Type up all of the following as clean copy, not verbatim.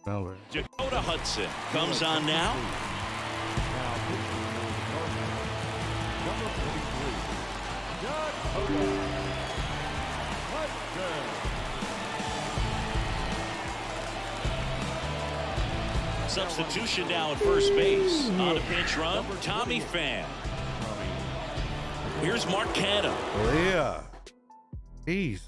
Melbourne. Dakota Hudson comes on now. Number 43, Dakota Hudson. Substitution now at first base. On a pinch run, Tommy Pham. Here's Mark Canha. Oh, yeah. Jeez.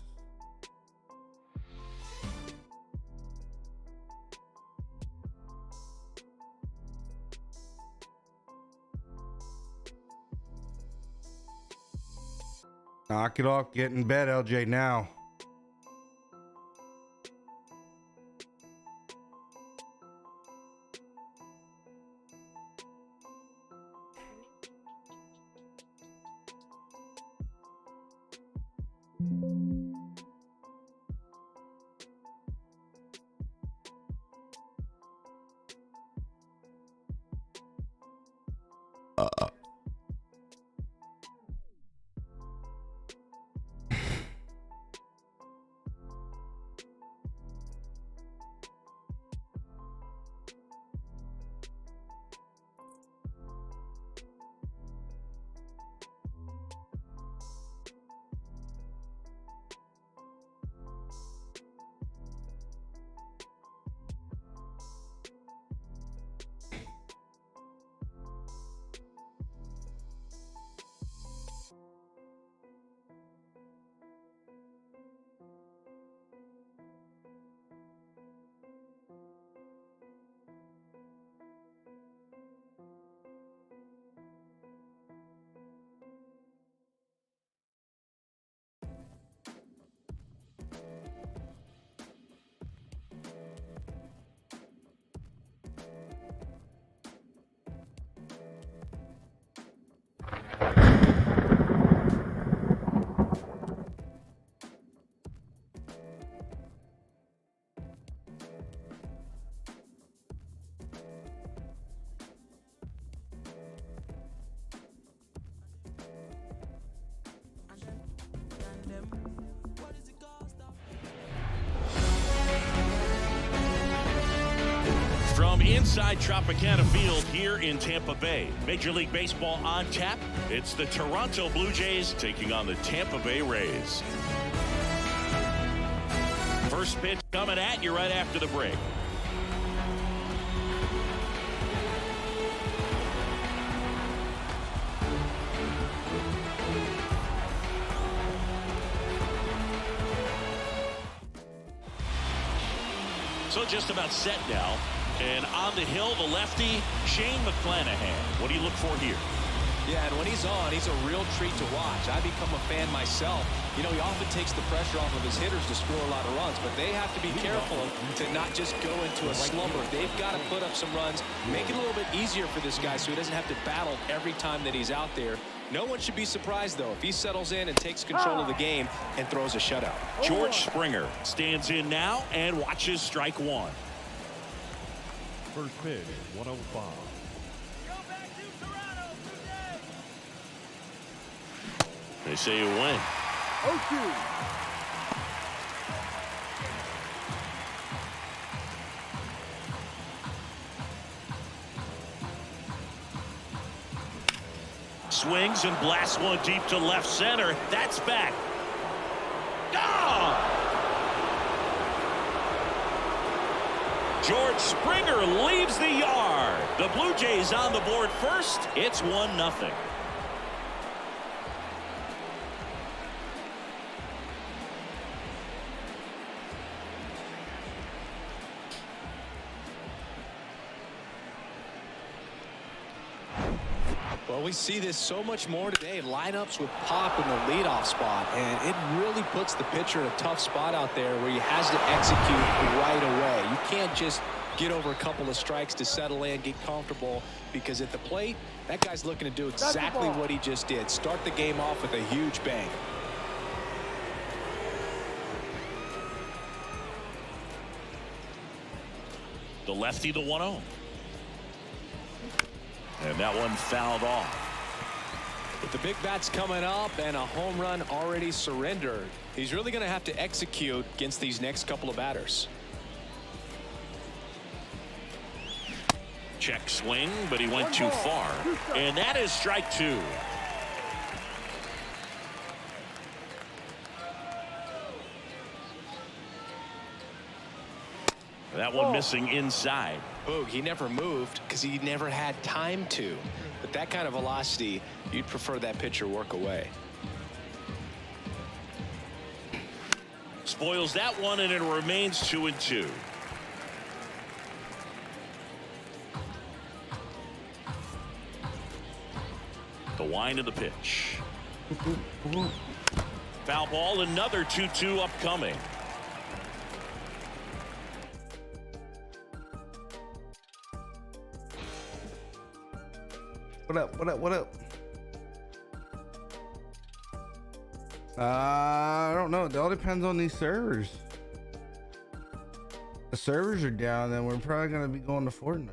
Knock it off. Get in bed, LJ, now. From inside Tropicana Field here in Tampa Bay, Major League Baseball on tap. It's the Toronto Blue Jays taking on the Tampa Bay Rays. First pitch coming at you right after the break. So just about set now. And on the hill, the lefty, Shane McClanahan. What do you look for here? Yeah, and when he's on, he's a real treat to watch. I become a fan myself. You know, he often takes the pressure off of his hitters to score a lot of runs, but they have to be careful to not just go into a slumber. They've got to put up some runs, make it a little bit easier for this guy so he doesn't have to battle every time that he's out there. No one should be surprised, though, if he settles in and takes control of the game and throws a shutout. George Springer stands in now and watches strike one. First pitch, 105. They say you win. 0-2. Swings and blasts one deep to left center. That's back. Gone! George Springer leaves the yard. The Blue Jays on the board first. It's 1-0. Well, we see this so much more today. Lineups with pop in the leadoff spot, and it really puts the pitcher in a tough spot out there where he has to execute right away. You can't just get over a couple of strikes to settle in, get comfortable, because at the plate, that guy's looking to do exactly what he just did. Start the game off with a huge bang. The lefty, the 1-0. And that one fouled off. With the big bats coming up and a home run already surrendered, he's really going to have to execute against these next couple of batters. Check swing, but he went too far. And that is strike two. That one missing inside. Boog, he never moved because he never had time to. But that kind of velocity, you'd prefer that pitcher work away. Spoils that one, and it remains 2-2. The wind of the pitch. Foul ball, another 2-2 upcoming. What up? What up? What up? I don't know. It all depends on these servers. If the servers are down, then we're probably gonna be going to Fortnite.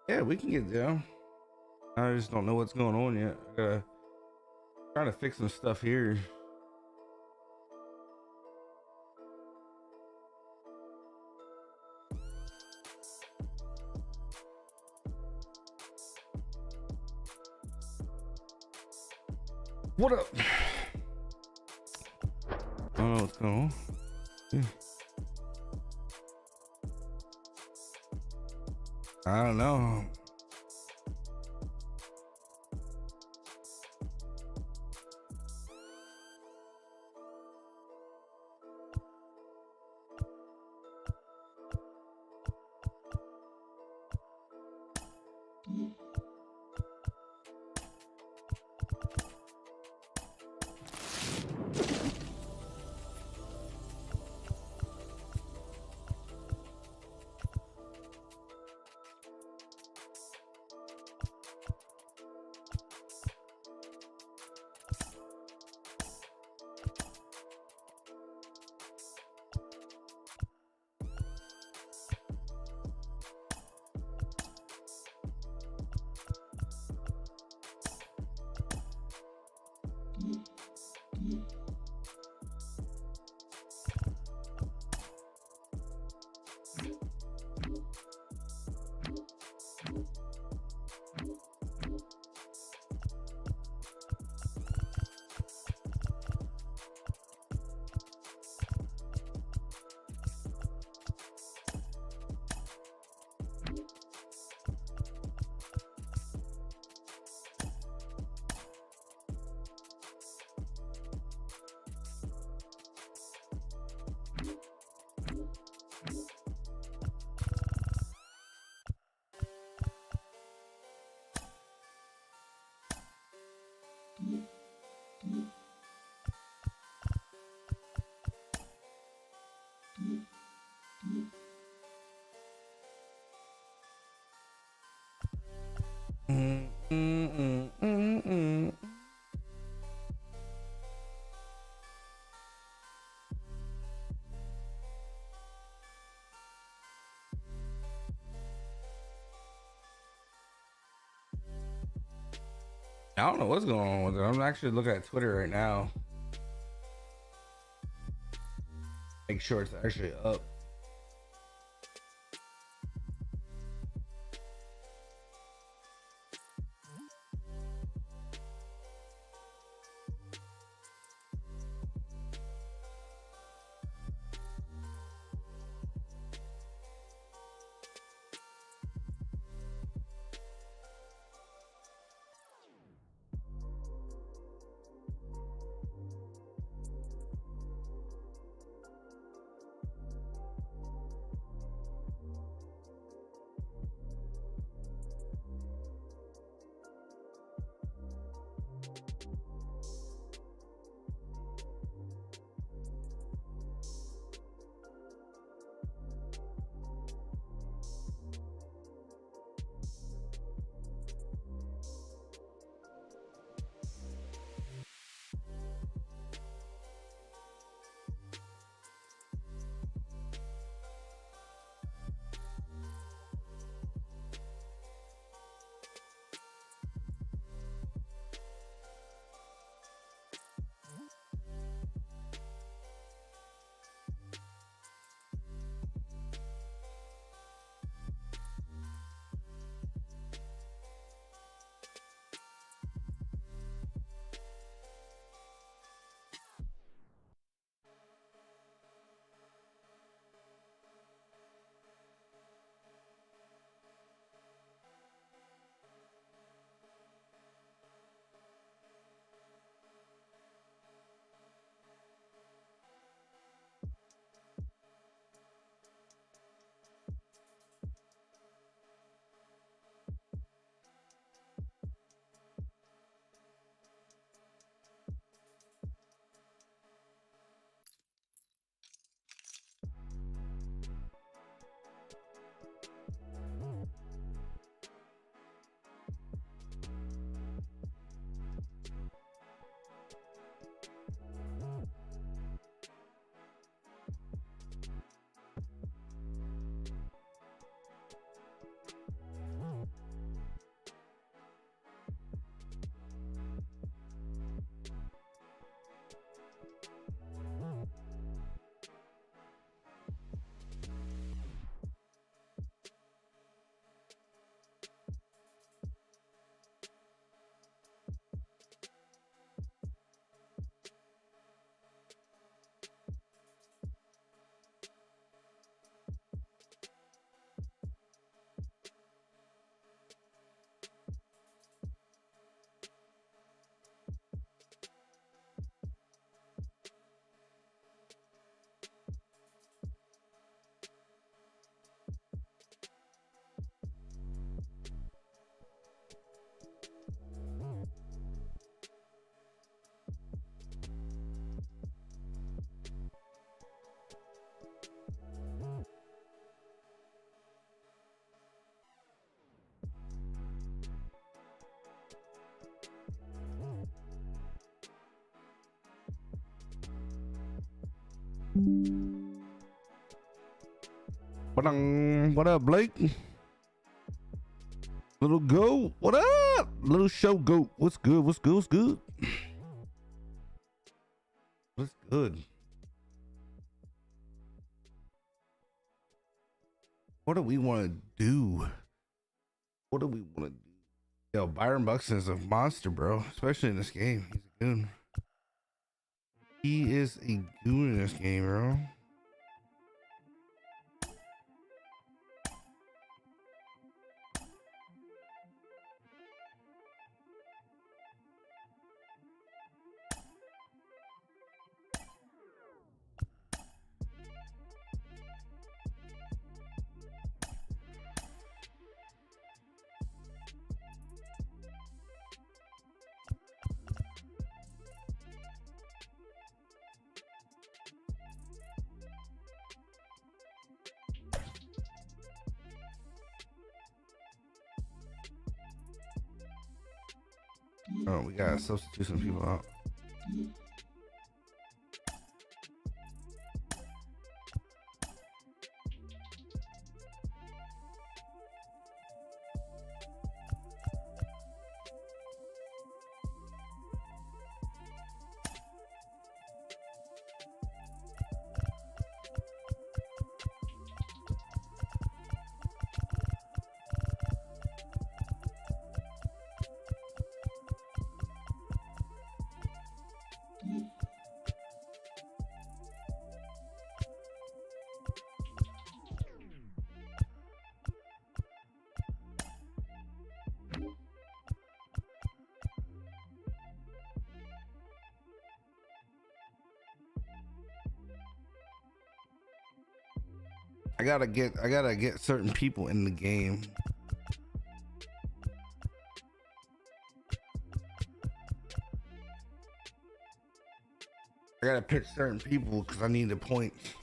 Yeah, we can get down. I just don't know what's going on yet. I gotta try to fix some stuff here. What up? I don't know what's going on. Yeah. I don't know. I don't know what's going on with it. I'm actually looking at Twitter right now. Make sure it's actually up. What up, Blake? Little goat, what up? Little show goat, what's good? What's good? What's good? What's good? What do we want to do? What do we want to do? Yo, Byron Buxton is a monster, bro. Especially in this game. He's a goon. He is a goon in this game, bro. Oh, we gotta substitute some people out. I gotta get certain people in the game. I gotta pick certain people because I need the points.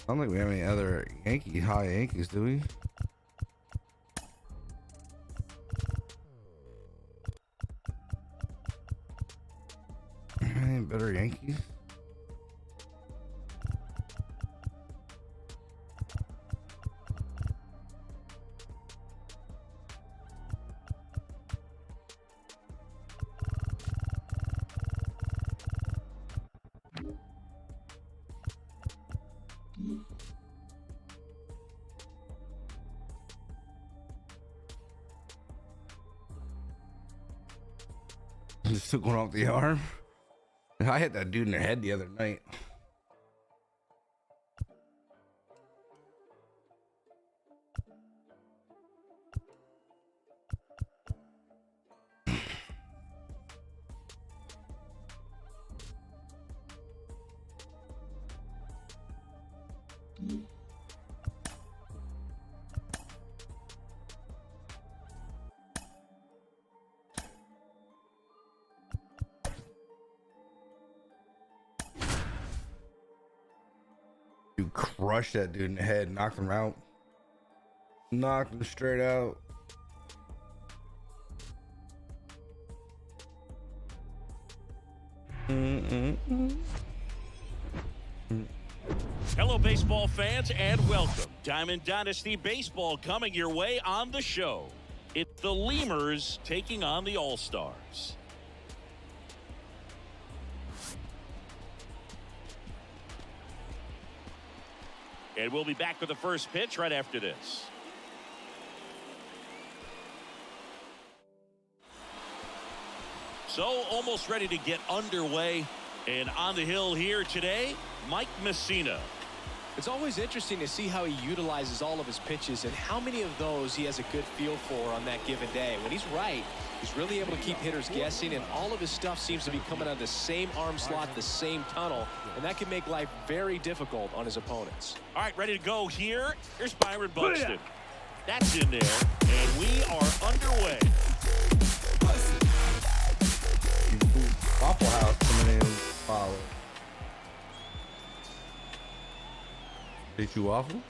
I don't think we have any other high Yankees, do we? Any better Yankees? Just took one off the arm. I hit that dude in the head the other night. crushed that dude in the head, knocked him out. Knocked him straight out. Hello, baseball fans, and welcome. Diamond Dynasty Baseball coming your way on the show. It's the Lemurs taking on the All-Stars. And we'll be back with the first pitch right after this. So, almost ready to get underway. And on the hill here today, Mike Messina. It's always interesting to see how he utilizes all of his pitches and how many of those he has a good feel for on that given day. When he's right, he's really able to keep hitters guessing, and all of his stuff seems to be coming out of the same arm slot, the same tunnel, and that can make life very difficult on his opponents. All right, ready to go here. Here's Byron Buxton. That's in there, and we are underway. Waffle House coming in. Follow. Did you waffle?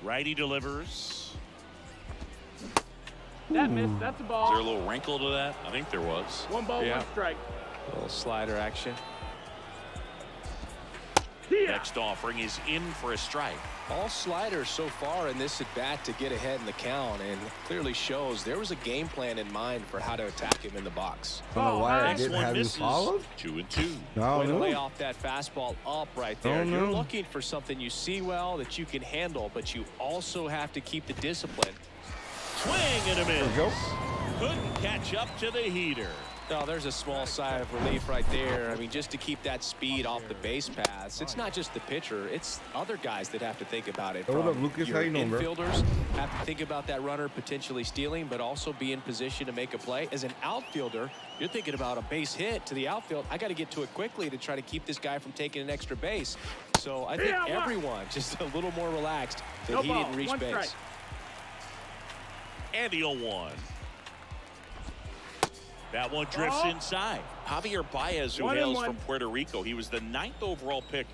Righty delivers. That missed. That's a Is ball. there a little wrinkle to that? I think there was. 1 ball, 1 strike. A little slider action. Next offering is in for a strike. All sliders so far in this at-bat to get ahead in the count, and clearly shows there was a game plan in mind for how to attack him in the box. I don't know why I Next didn't one have you misses. followed. 2-2. No, Way to no. lay off that fastball up right there. Oh, You're no. looking for something you see well that you can handle, but you also have to keep the discipline. Swing and a There we miss. go. Couldn't catch up to the heater. Oh, there's a small sigh of relief right there. I mean, just to keep that speed off the base paths. It's not just the pitcher. It's other guys that have to think about it. Hold up, From Lucas. your How you doing, bro? infielders have to think about that runner potentially stealing, but also be in position to make a play. As an outfielder, you're thinking about a base hit to the outfield. I got to get to it quickly to try to keep this guy from taking an extra base. So I think everyone just a little more relaxed that he didn't reach base. Strike. And the 0-1. That one drifts inside. Javier Baez, who 1-1. hails from Puerto Rico. He was the 9th overall pick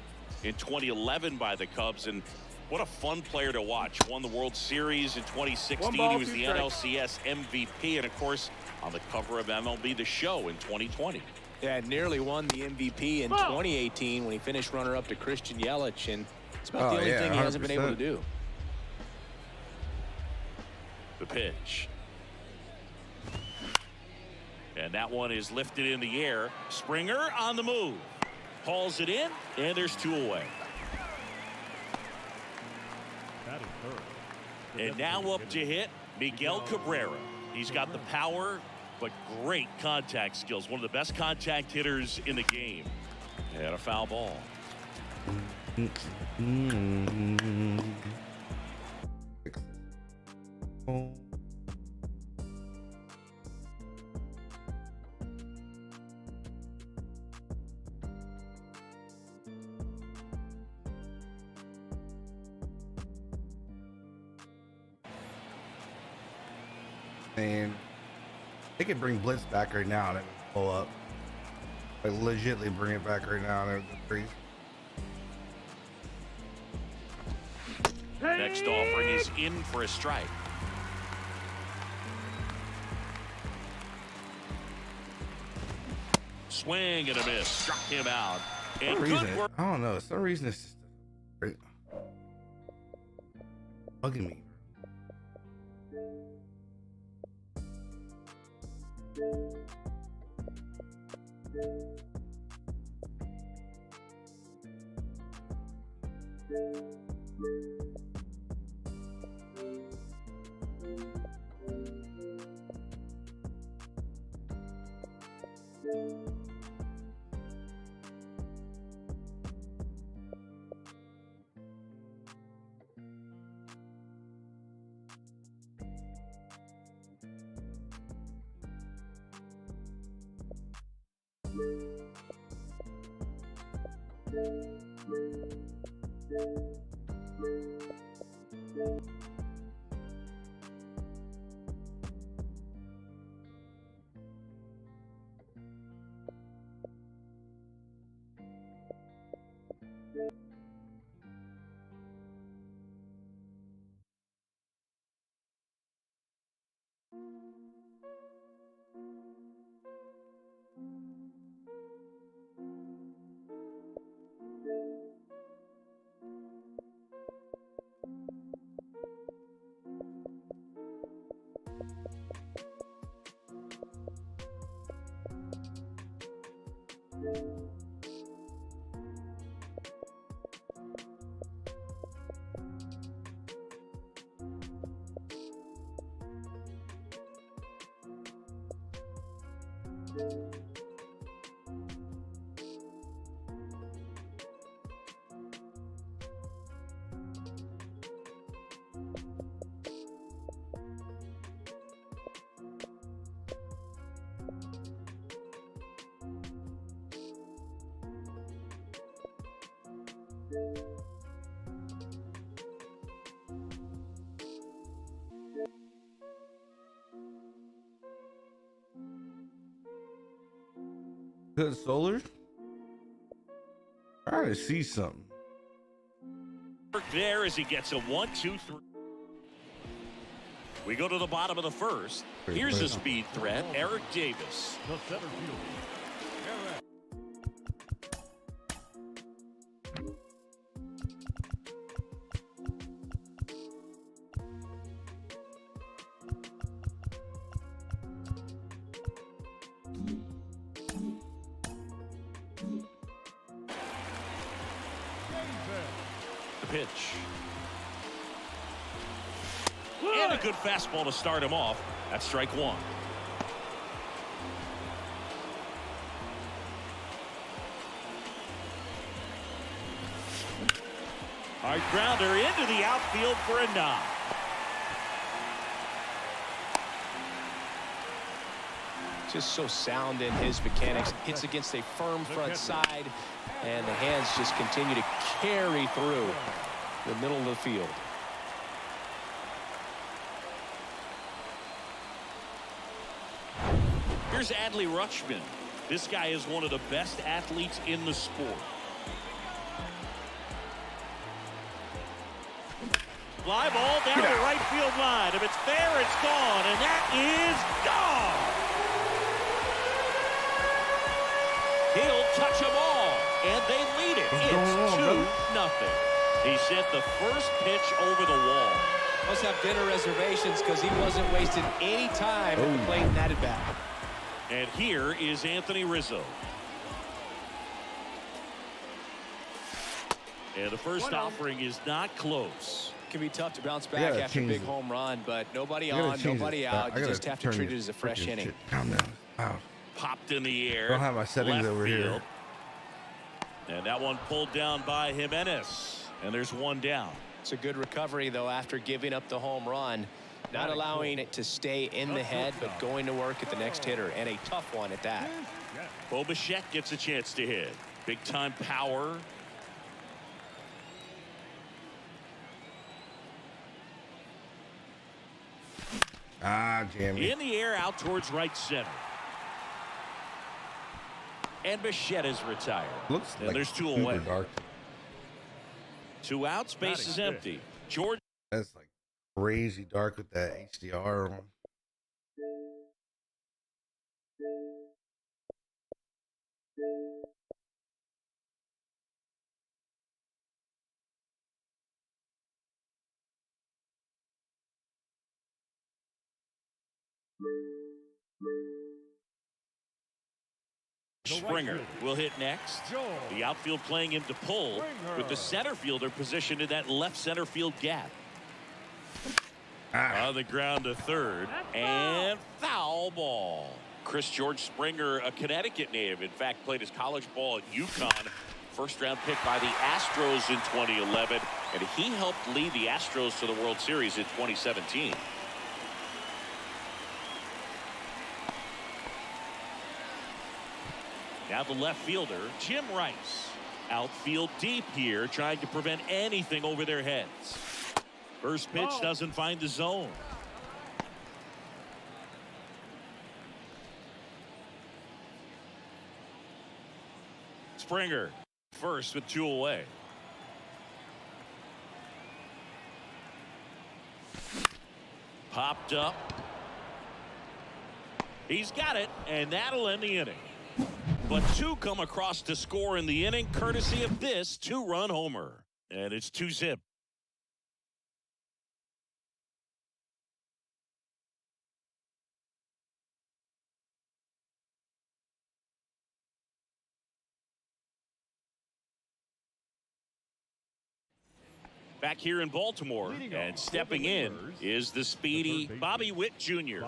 in 2011 by the Cubs. And what a fun player to watch. Won the World Series in 2016. 1 ball, He was 2 the strikes. NLCS MVP. And, of course, on the cover of MLB The Show in 2020. Yeah, nearly won the MVP in 2018 when he finished runner-up to Christian Yelich. And it's about the only thing he hasn't been able to 100%. do. The pitch. And that one is lifted in the air. Springer on the move. Hauls it in, and there's 2 away. Batting third. And now up to hit Miguel Cabrera. He's got the power, but great contact skills. One of the best contact hitters in the game. And a foul ball. And they could bring Blitz back right now and it would pull up. Like legitly bring it back right now and it would freeze. Next offering is in for a strike. Swing and a miss. Struck him out. And For some good reason, work. I don't know. For some reason it's just right. Bugging me. Good solar. Trying to see something. There as he gets a 1-2-3. We go to the bottom of the first. Here's a speed threat, Eric Davis. The center fielder, Eric. The pitch. And a good fastball to start him off. That's strike one. Hard grounder into the outfield for a knock. Just so sound in his mechanics. Hits against a firm front side, and the hands just continue to carry through the middle of the field. Here's Adley Rutschman. This guy is one of the best athletes in the sport. Fly ball down the right field line. If it's there, it's gone, and that is gone. He'll touch them all, and they lead it. It's 2-0. He sent the first pitch over the wall. Must have dinner reservations because he wasn't wasting any time at the plate in that at bat. And here is Anthony Rizzo. And the first offering is not close. It can be tough to bounce back after a big home run, but nobody on, nobody out. You just have to treat it as a fresh inning. Calm down. Wow. Popped in the air. Don't have my settings over here. And that one pulled down by Jimenez. And there's one down. It's a good recovery, though, after giving up the home run. Not allowing it to stay in the head, but going to work at the next hitter, and a tough one at that. Bo Bichette gets a chance to hit. Big time power. Jam me. In the air out towards right center. And Bichette is retired. Looks and like there's two super away. dark. 2 outs, base is empty. George. That's like crazy dark with that HDR on. Springer will hit next. The outfield playing him to pull with the center fielder positioned in that left center field gap. On the ground to third, and foul ball. Chris George Springer, a Connecticut native, in fact played his college ball at UConn. First round pick by the Astros in 2011, and he helped lead the Astros to the World Series in 2017. Now the left fielder, Jim Rice. Outfield deep here, trying to prevent anything over their heads. First pitch doesn't find the zone. Springer, first with 2 away. Popped up. He's got it, and that'll end the inning. But 2 come across to score in the inning, courtesy of this 2-run homer. And it's 2-zip. Back here in Baltimore, and stepping in is the speedy Bobby Witt Jr.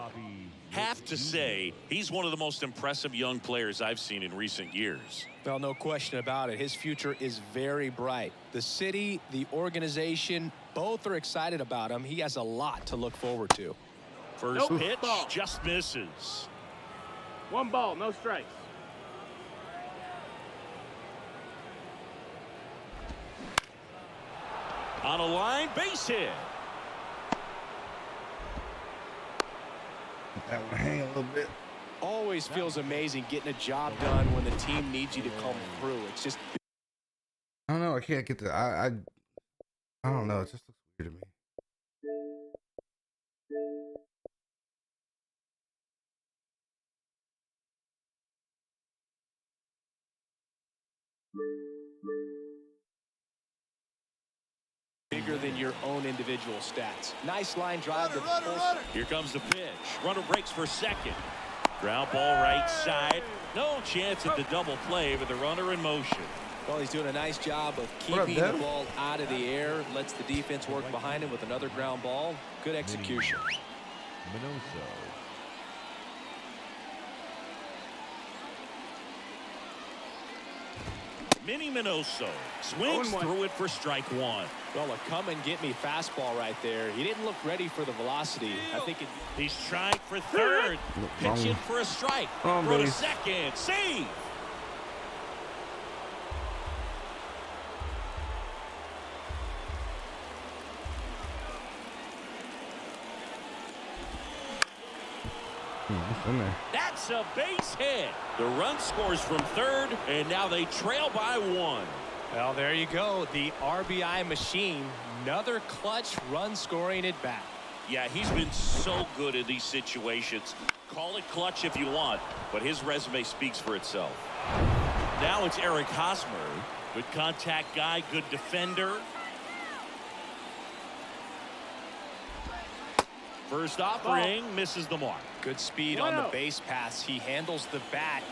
Have to say, he's one of the most impressive young players I've seen in recent years. Well, no question about it. His future is very bright. The city, the organization, both are excited about him. He has a lot to look forward to. First Nope. pitch Ball. just misses. 1 ball, no strikes. On a line, base hit. That one hang a little bit. Always feels amazing getting a job done when the team needs you to come through. It's just I don't know. I can't get the. I don't know. It just looks weird to me. bigger than your own individual stats. Nice line drive. Here comes the pitch. Runner breaks for second. Ground ball right side. No chance at the double play with the runner in motion. Well, he's doing a nice job of keeping the ball out of the air. Lets the defense work behind him with another ground ball. Good execution. Minoso. Minnie Minoso swings through it for strike one. Well, a come and get me fastball right there. He didn't look ready for the velocity. I think He's trying for third. Pitch in for a strike. Throw to second. Save. That's a base hit. The run scores from third, and now they trail by one. Well, there you go. The RBI machine. Another clutch run scoring at bat. Yeah, he's been so good in these situations. Call it clutch if you want, but his resume speaks for itself. Now it's Eric Hosmer. Good contact guy, good defender. First offering misses the mark. Good speed on the base pass. He handles the bat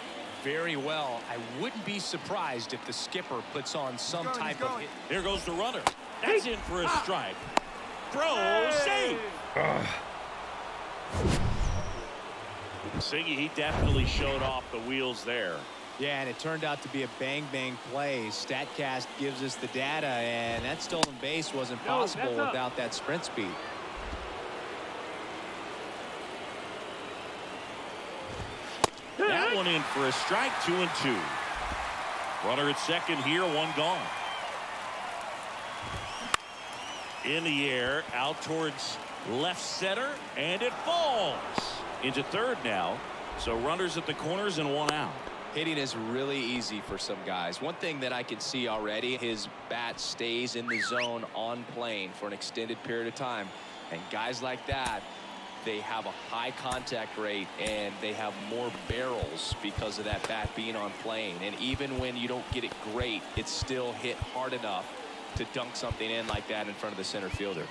very well. I wouldn't be surprised if the skipper puts on some type of hit. Here goes the runner. That's in for a strike. Throw, save. Siggy, he definitely showed off the wheels there. Yeah, and it turned out to be a bang-bang play. StatCast gives us the data, and that stolen base wasn't possible without that sprint speed. That one in for a strike, 2-2. Runner at second here, one gone. In the air, out towards left center, and it falls into third now. So runners at the corners and one out. Hitting is really easy for some guys. One thing that I can see already, his bat stays in the zone on plane for an extended period of time. And guys like that, they have a high contact rate and they have more barrels because of that bat being on plane. And even when you don't get it great, it's still hit hard enough to dunk something in like that in front of the center fielder.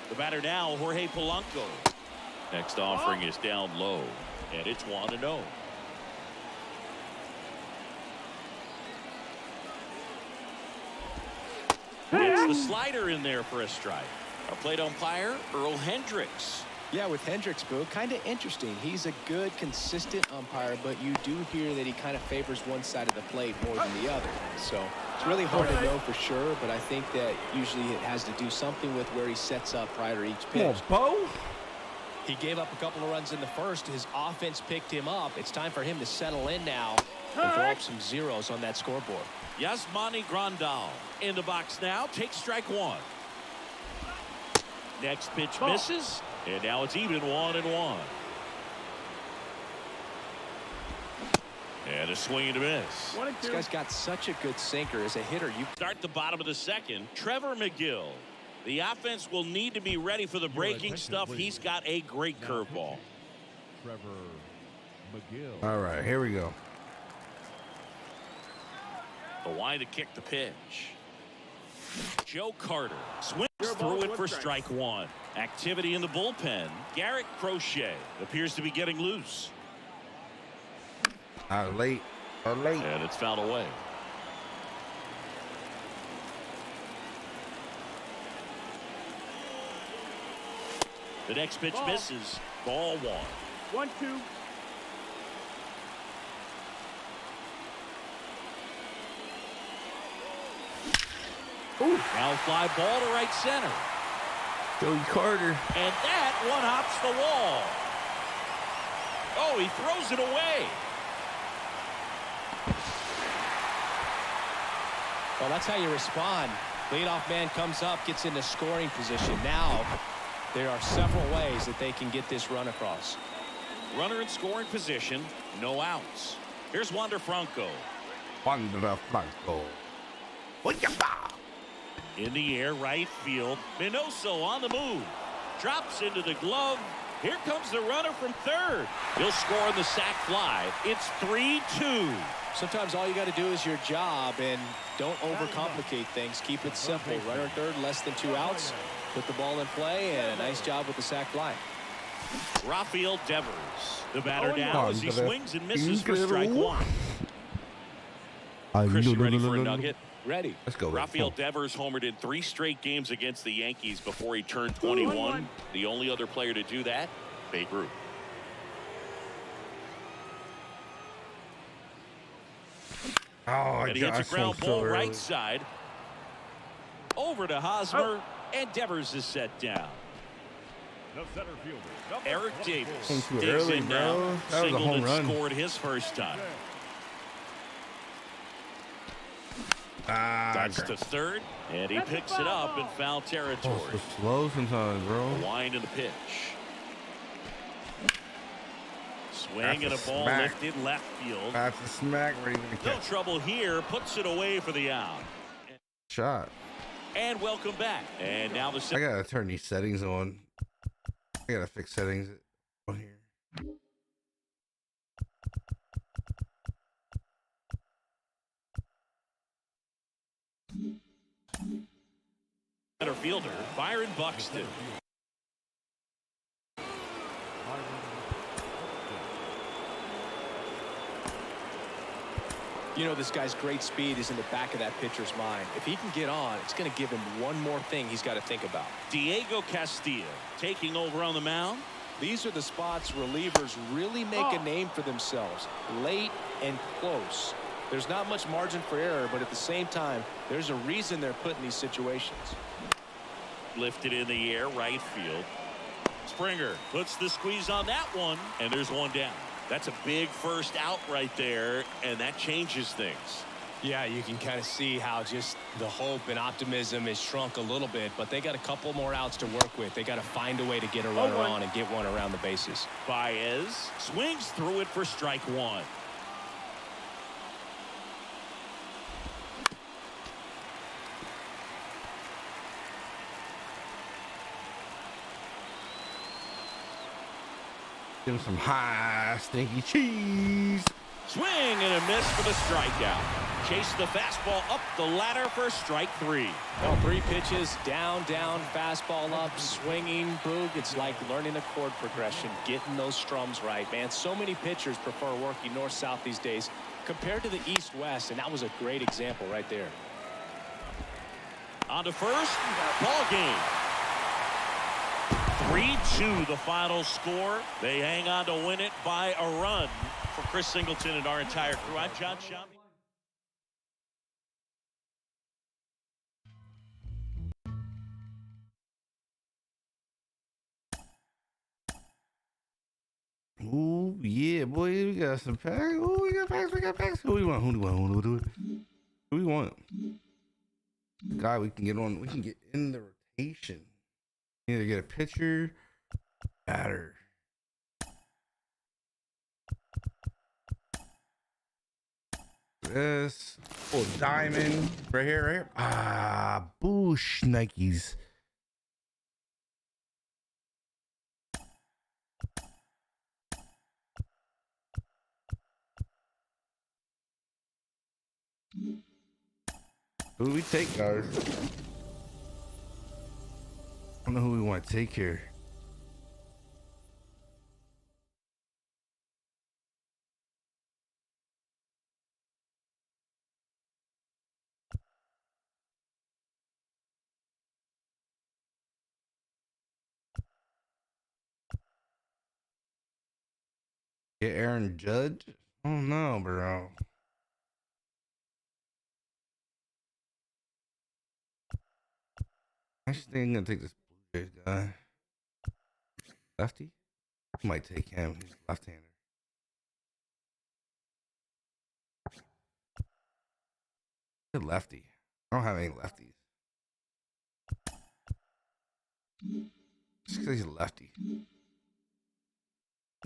The batter now, Jorge Polanco. Next offering is down low, and it's 1-0. It's the slider in there for a strike. Our plate umpire, Earl Hendricks. Yeah, with Hendricks, Boo, kind of interesting. He's a good, consistent umpire, but you do hear that he kind of favors one side of the plate more than the other. So it's really hard to know for sure, but I think that usually it has to do something with where he sets up prior to each pitch. Bo. He gave up a couple of runs in the first. His offense picked him up. It's time for him to settle in now and throw up some zeros on that scoreboard. Yasmani Grandal in the box now. Takes strike one. Next pitch misses, and now it's even 1-1. And a swing and a miss. This guy's got such a good sinker as a hitter. You Start the bottom of the second. Trevor McGill The offense will need to be ready for the breaking stuff. He's got a great curveball. Trevor McGill. All right, here we go. The line to kick the pitch. Joe Carter swings through it for strike one. Activity in the bullpen. Garrett Crochet appears to be getting loose. Late. And it's fouled away. The next pitch misses. Ball one. 1-2. Now fly ball to right center. Joey Carter. And that one hops the wall. Oh, he throws it away. Well, that's how you respond. Leadoff man comes up, gets into scoring position. Now, there are several ways that they can get this run across. Runner in scoring position, no outs. Here's Wander Franco. Wander Franco. In the air, right field. Minoso on the move. Drops into the glove. Here comes the runner from third. He'll score on the sac fly. It's 3-2. Sometimes all you got to do is your job and don't overcomplicate things. Keep it simple. Runner third, less than 2 outs. Put the ball in play, and a nice job with the sac fly. Rafael Devers. The batter now as he swings and misses for strike one. Christian ready for a nugget? Ready. Let's go. Rafael Devers homered in 3 straight games against the Yankees before he turned 21. The only other player to do that, Babe Ruth. Oh, And he hits a ground ball right side. Over to Hosmer, and Devers is set down. The center fielder. Eric Davis Came too digs early, in bro. now. That was a Singled home and run. scored his first time. That's to third, and he picks it up in foul territory. So slow sometimes, bro. Wind in the pitch. Swing and a ball smack. lifted left field. That's a smack where he's gonna No catch. trouble here. Puts it away for the out. Shot. And welcome back. And now the I gotta turn these settings on. I gotta fix settings on here. center fielder, Byron Buxton. You know, this guy's great speed is in the back of that pitcher's mind. If he can get on, it's going to give him one more thing he's got to think about. Diego Castillo taking over on the mound. These are the spots relievers really make a name for themselves. Late and close. There's not much margin for error, but at the same time, there's a reason they're put in these situations. Lifted in the air, right field. Springer puts the squeeze on that one, and there's one down. That's a big first out right there, and that changes things. Yeah, you can kind of see how just the hope and optimism is shrunk a little bit, but they got a couple more outs to work with. They got to find a way to get a runner on and get one around the bases. Baez swings through it for strike one. Give him some high stinky cheese. Swing and a miss for the strikeout. Chase the fastball up the ladder for strike three. Well, 3 pitches, down, fastball up, swinging, boog. It's like learning a chord progression, getting those strums right, man. So many pitchers prefer working north-south these days compared to the east-west, and that was a great example right there. On to first, ball game. 3-2 the final score. They hang on to win it by a run. For Chris Singleton and our entire crew, I'm John Schaub. Ooh, yeah, boy, we got some packs. Ooh, we got packs. Who we want? Who we want? Guy, we can get on. We can get in the rotation. Either get a pitcher, batter. This diamond right here, right here. Ah, boosh, Nikes. Who do we take, guys? I don't know who we want to take here. Get Aaron Judge? I don't know, bro. I actually think I'm gonna take this Blue Jays guy. Lefty? I might take him. He's a left-hander. Good lefty. I don't have any lefties. Just because he's a lefty.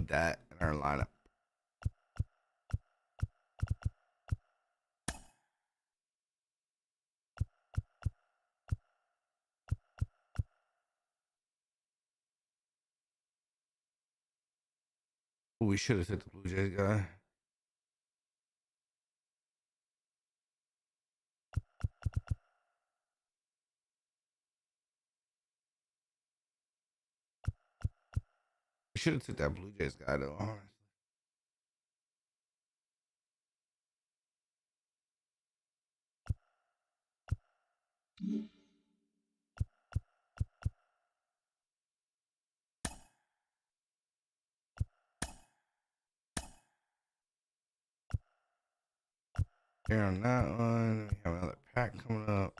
That in our lineup. Ooh, we should have took the Blue Jays guy. We should have took that Blue Jays guy though, honestly. Here on that one. We have another pack coming up.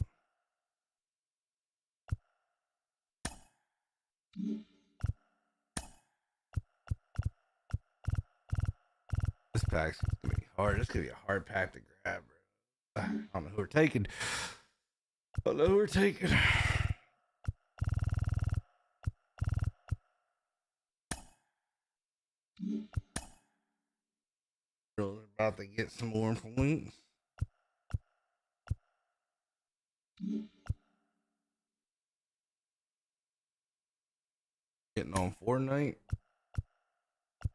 This pack's gonna be hard. This gonna be a hard pack to grab, bro. I don't know who we're taking. I don't know who we're taking. We're about to get some more points. Getting on Fortnite.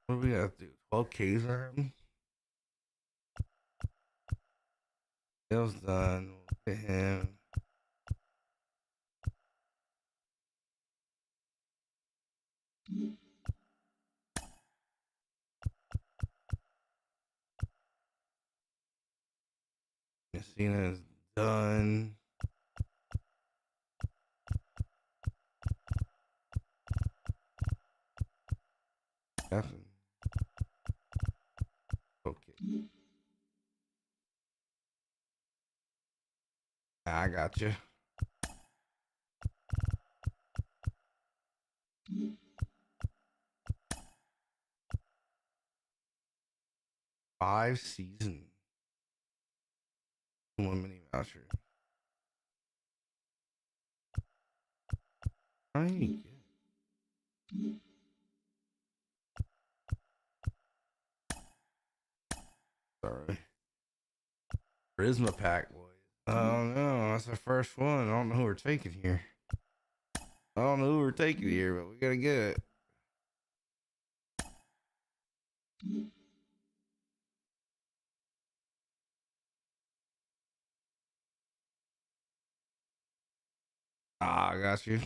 What do we have to do? 12 Ks or him? Sales done. We'll get him. Messina is done. Nothing. Okay. I got you. Five season. One mini voucher. Right. Sorry. Charisma pack, boys. Oh no, that's our first one. I don't know who we're taking here. I don't know who we're taking here, but we gotta get it. Ah, I got you.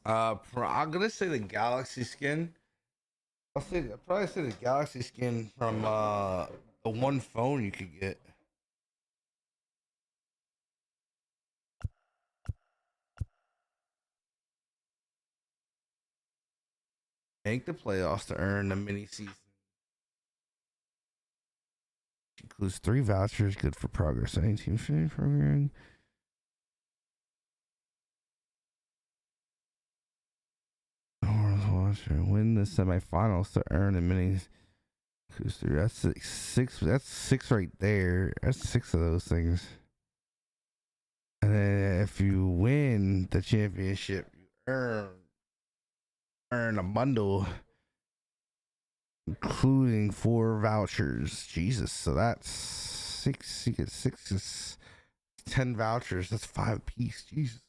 I'm gonna say the Galaxy skin. I'll probably say the Galaxy skin from the one phone you could get. Make the playoffs to earn the mini season. Includes 3 vouchers, good for progress. Any team finish programming. Win the semifinals to earn a mini booster. That's six. That's six right there. That's six of those things. And then if you win the championship, you earn a bundle, including 4 vouchers. Jesus, so that's 6. You get 6 is 10 vouchers. That's 5 apiece. Jesus.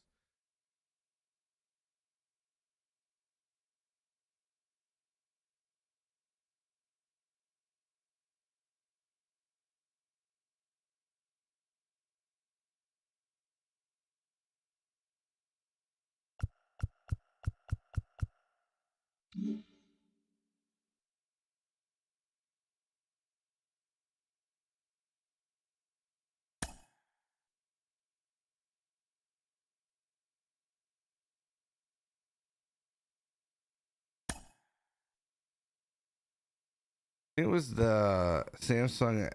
It was the Samsung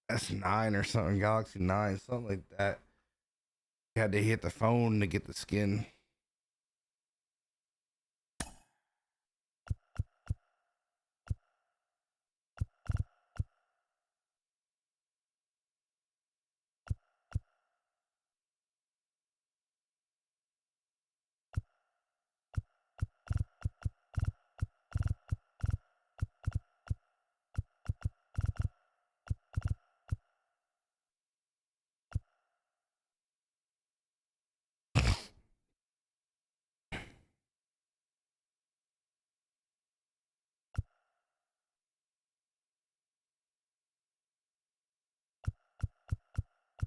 S9 or something, Galaxy 9, something like that. You had to hit the phone to get the skin.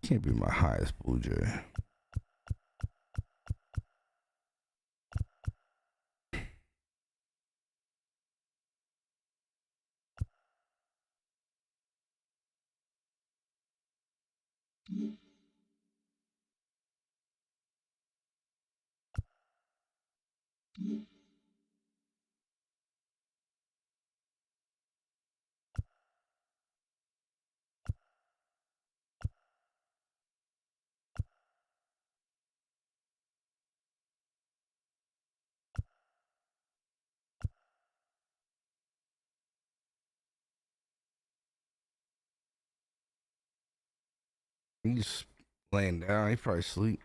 Can't be my highest Blue Jay. He's laying down. He probably sleep.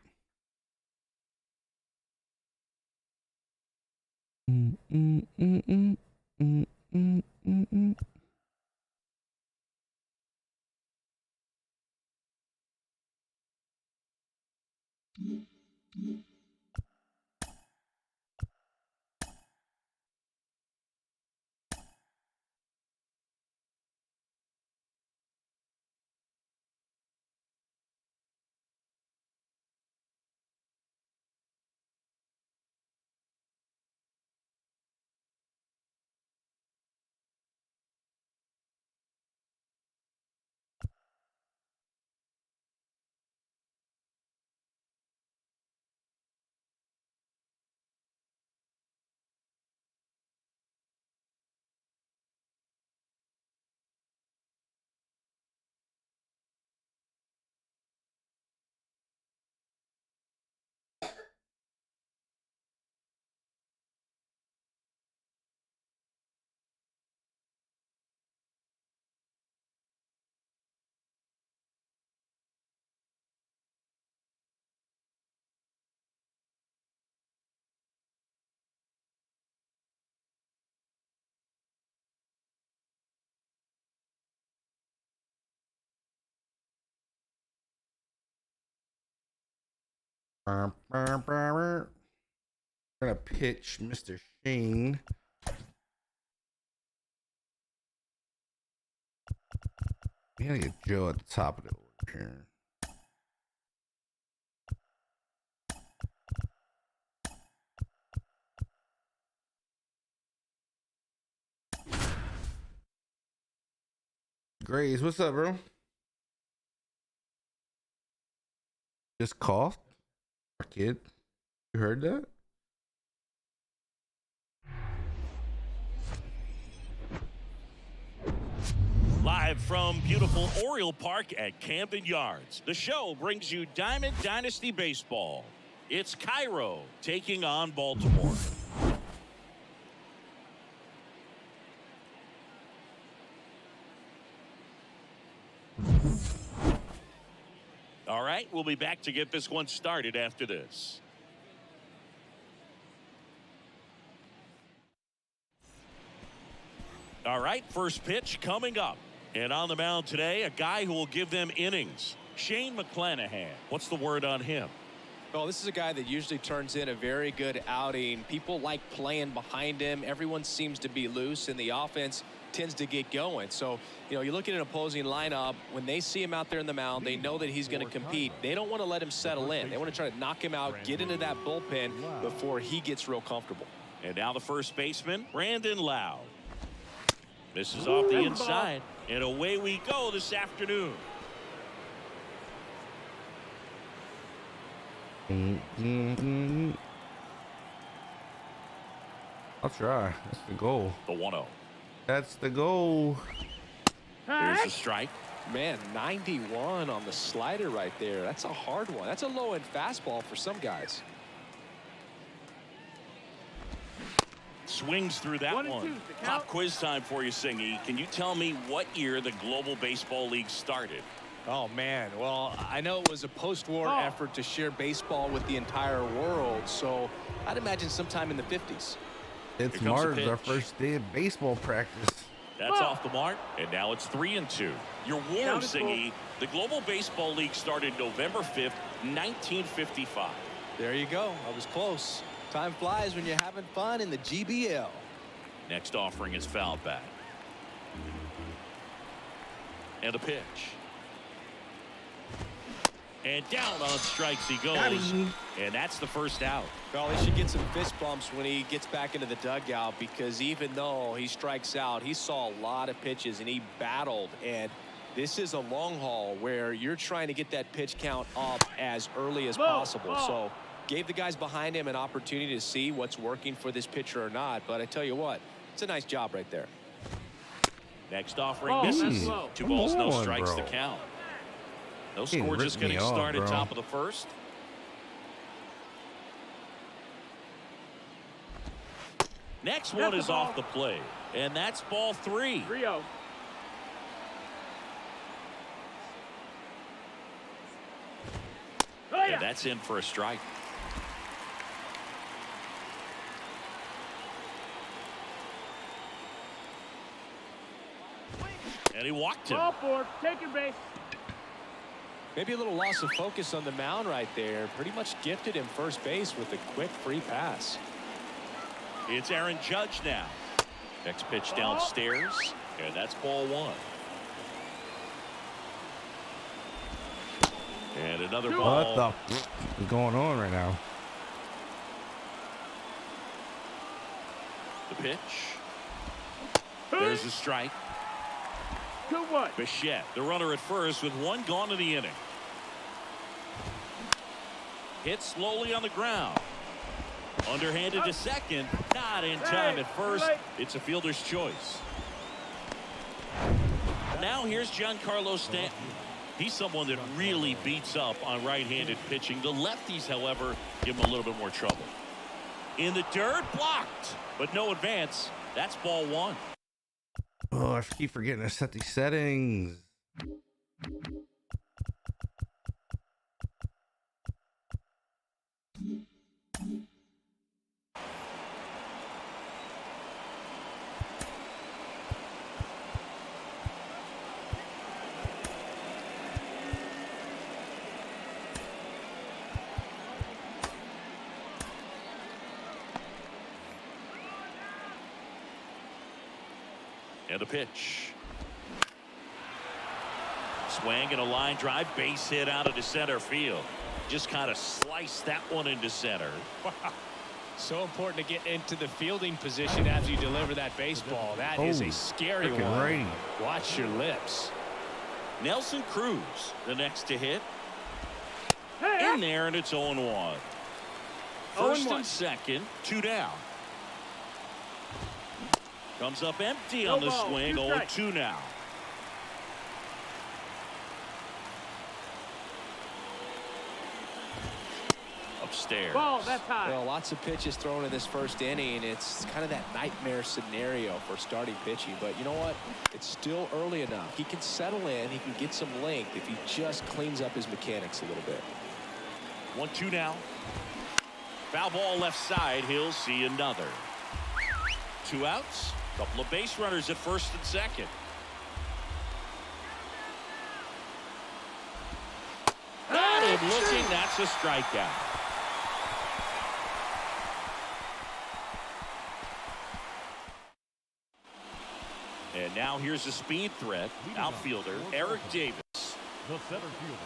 We're gonna pitch Mr. Shane. We gotta get Joe at the top of the order here. Graves, what's up, bro? Just coughed? Our kid. You heard that? Live from beautiful Oriole Park at Camden Yards, the show brings you Diamond Dynasty Baseball. It's Cairo taking on Baltimore. right, we'll be back to get this one started after this. All right, first pitch coming up. And on the mound today, a guy who will give them innings. Shane McClanahan. What's the word on him? Well, this is a guy that usually turns in a very good outing. People like playing behind him. Everyone seems to be loose, and the offense tends to get going. So, you look at an opposing lineup, when they see him out there in the mound, they know that he's going to compete. They don't want to let him settle in. They want to try to knock him out, get into that bullpen before he gets real comfortable. And now the first baseman, Brandon Lowe. This is off the inside, and away we go this afternoon. I'll try. That's the goal. The 1-0. That's the goal. There's a strike. Man, 91 on the slider right there. That's a hard one. That's a low-end fastball for some guys. Swings through that one. Pop quiz time for you, Singy. Can you tell me what year the Global Baseball League started? Oh, man. Well, I know it was a post-war effort to share baseball with the entire world, so I'd imagine sometime in the 50s. It's Mars, our first day of baseball practice. That's off the mark, and now it's 3-2. You're warned, Singy. The Global Baseball League started November 5th, 1955. There you go. I was close. Time flies when you're having fun in the GBL. Next offering is fouled back. And a pitch. And down on strikes he goes. And that's the first out. Well, he should get some fist bumps when he gets back into the dugout, because even though he strikes out, he saw a lot of pitches and he battled. And this is a long haul where you're trying to get that pitch count up as early as possible. So gave the guys behind him an opportunity to see what's working for this pitcher or not. But I tell you what, it's a nice job right there. Next offering misses. 2 balls, no strikes to count. No score, just getting started, top of the first. Next one is off the plate, and that's ball 3. 3-0. And that's in for a strike. And he walked him. Ball 4, take your base. Maybe a little loss of focus on the mound right there. Pretty much gifted him first base with a quick free pass. It's Aaron Judge now. Next pitch downstairs, and that's ball 1. And another ball. What the f is going on right now? The pitch. There's a strike. 2-1. Bichette, the runner at first with 1 gone in the inning. Hit slowly on the ground. Underhanded to second. Not in time at first. It's a fielder's choice. Now here's Giancarlo Stanton. He's someone that really beats up on right-handed pitching. The lefties, however, give him a little bit more trouble. In the dirt, blocked, but no advance. That's ball 1. Oh, I keep forgetting to set these settings. And a pitch. Swing and a line drive, base hit out of the center field. Just kind of sliced that one into center. So important to get into the fielding position as you deliver that baseball. That is a scary one. Right. Watch your lips. Nelson Cruz, the next to hit. In there, and it's 0-1. First and second, 2 down. Comes up empty on the swing, 0-2 now. upstairs. Ball, that's high. Well, lots of pitches thrown in this first inning. It's kind of that nightmare scenario for starting pitching. But you know what? It's still early enough. He can settle in. He can get some length if he just cleans up his mechanics a little bit. 1-2 now. Foul ball left side. He'll see another. 2 outs. Couple of base runners at first and second. Got him looking. That's a strikeout. And now here's a speed threat. Outfielder Eric Davis. The center fielder.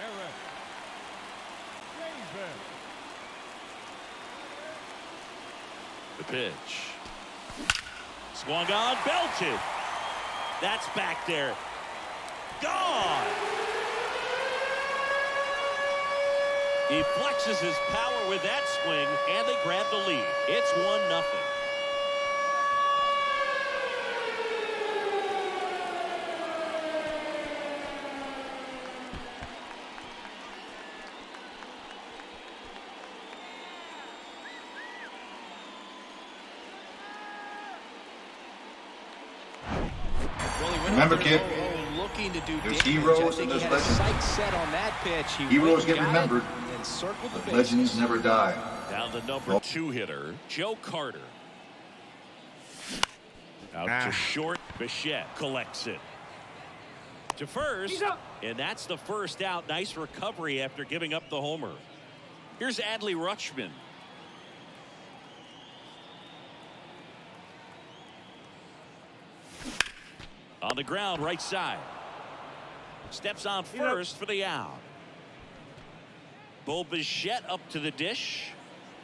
Eric Davis. The pitch. Swung on, belted. That's back there. Gone. He flexes his power with that swing, and they grab the lead. It's 1-0. Remember, kid, Looking to do there's damage. heroes I in think this he had a legend. sight set on that pitch. He Heroes went get and got remembered, it and circled the but bases. legends never die. Now the number 2 hitter, Joe Carter. Out to short, Bichette collects it. To first, and that's the first out. Nice recovery after giving up the homer. Here's Adley Rutschman. On the ground, right side. Steps on first for the out. Bo Bichette up to the dish.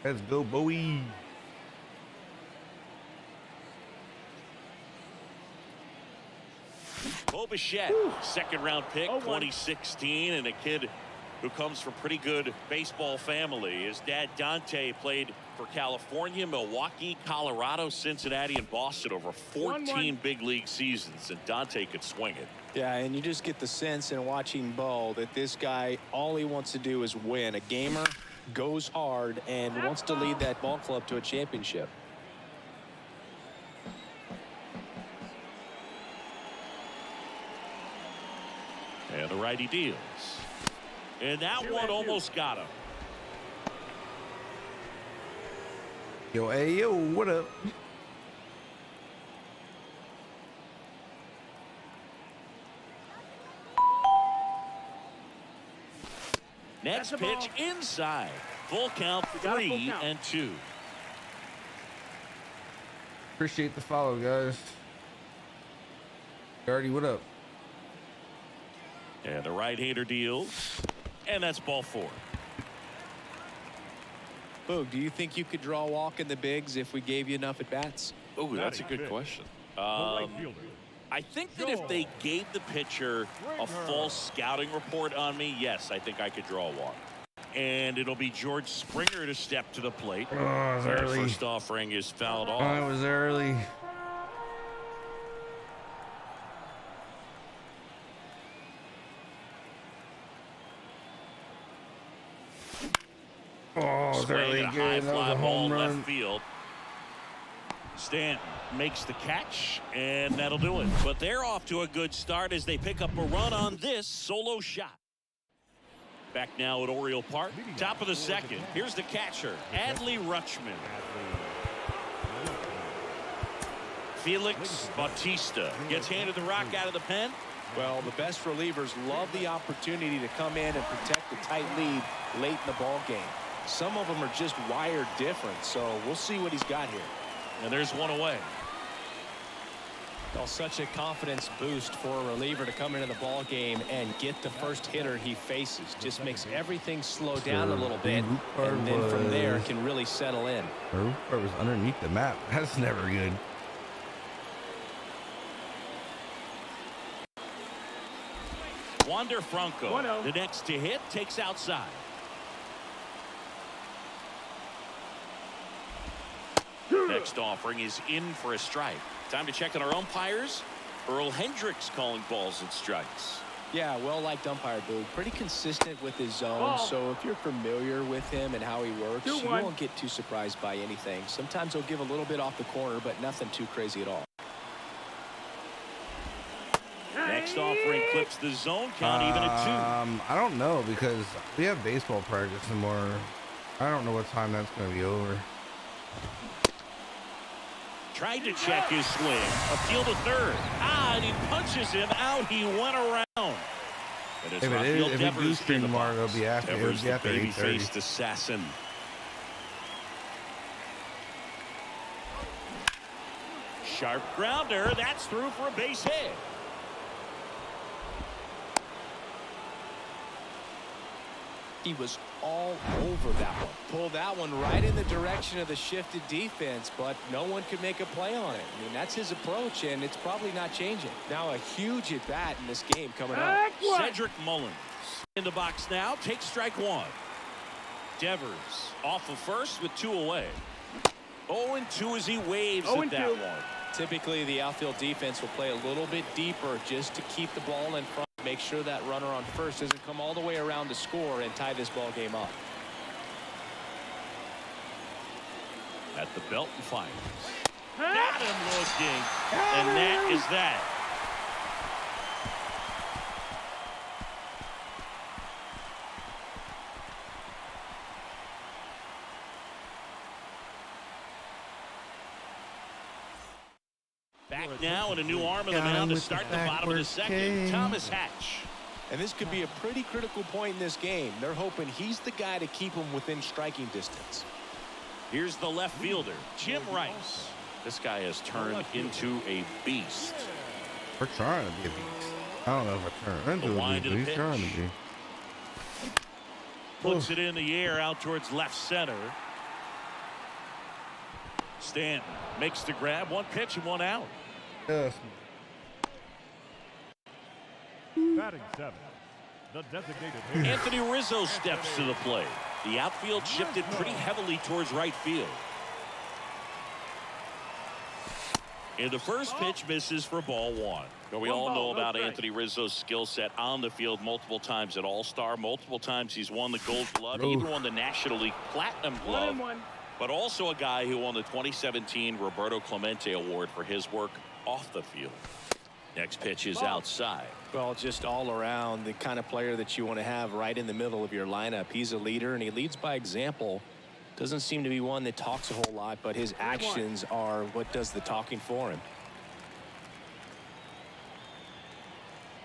Let's go, Bowie. Bo Bichette, second round pick, 2016, and a kid who comes from pretty good baseball family. His dad Dante played for California, Milwaukee, Colorado, Cincinnati, and Boston over 14 big league seasons, and Dante could swing it. Yeah, and you just get the sense in watching Bo that this guy, all he wants to do is win. A gamer, goes hard, and wants to lead that ball club to a championship. And the righty deals. And that one almost got him. Yo, hey, yo, what up? Next pitch inside. Full count, 3-2. Appreciate the follow, guys. Gardy, what up? And the right-hander deals. And that's ball 4. Boog, do you think you could draw a walk in the bigs if we gave you enough at-bats? Oh, that's a good question. Right fielder. I think that if they gave the pitcher a full scouting report on me, yes, I think I could draw a walk. And it'll be George Springer to step to the plate. Oh, it was early. First offering is fouled Oh, off. it was early. Oh, it's Swing early. and a high Good. That was fly a ball home left run. field. Stanton makes the catch, and that'll do it. But they're off to a good start as they pick up a run on this solo shot. Back now at Oriole Park, top of the second. Here's the catcher, Adley Rutschman. Felix Bautista gets handed the rock out of the pen. Well, the best relievers love the opportunity to come in and protect a tight lead late in the ball game. Some of them are just wired different, so we'll see what he's got here. And there's one away. Well, such a confidence boost for a reliever to come into the ball game and get the first hitter he faces. Just makes everything slow down a little bit, and then from there can really settle in. The roof part was underneath the map. That's never good. Wander Franco, 1-0. the next to hit, takes outside. Next offering is in for a strike. Time to check on our umpires. Earl Hendricks calling balls and strikes. Yeah, well-liked umpire, Boog. Pretty consistent with his zone, Ball. so if you're familiar with him and how he works, you 2-1. won't get too surprised by anything. Sometimes he'll give a little bit off the corner, but nothing too crazy at all. Next offering clips the zone count even at 2. I don't know because we have baseball practice tomorrow. I don't know what time that's going to be over. Tried to check his swing. Appeal to third. And he punches him out. He went around. And it's If we do stream tomorrow, it'll be after. It'll Devers, be after the 8:30. baby-faced assassin. Sharp grounder. That's through for a base hit. He was all over that one. Pulled that one right in the direction of the shifted defense, but no one could make a play on it. I mean, that's his approach, and it's probably not changing. Now a huge at-bat in this game coming up. Cedric Mullins in the box now. Takes strike 1. Devers off of first with 2 away. 0-2 as he waves at that 0-2. one. Typically, the outfield defense will play a little bit deeper just to keep the ball in front. Make sure that runner on first doesn't come all the way around to score and tie this ball game up. At the belt and fires. Got him looking. And that is that. Back now and a new arm of the mound to start the bottom of the second. Thomas Hatch. And this could be a pretty critical point in this game. They're hoping he's the guy to keep them within striking distance. Here's the left fielder, Jim Rice. This guy has turned into a beast. We're trying to be a beast. I don't know if I turned into The a wind beast, of but the he's trying to pitch. be. Puts it in the air out towards left center. Stanton makes the grab. 1 pitch and 1 out. Yes. Batting 7. The designated hitter. Anthony Rizzo steps to the plate. The outfield shifted pretty heavily towards right field. And the first pitch misses for ball 1. Now, we all know about Anthony Rizzo's skill set on the field multiple times at All-Star. Multiple times he's won the Gold Glove, even won the National League Platinum Glove. 1-1. But also a guy who won the 2017 Roberto Clemente Award for his work off the field. Next pitch is outside. Well, just all around the kind of player that you want to have right in the middle of your lineup. He's a leader, and he leads by example. Doesn't seem to be one that talks a whole lot, but his actions are what does the talking for him.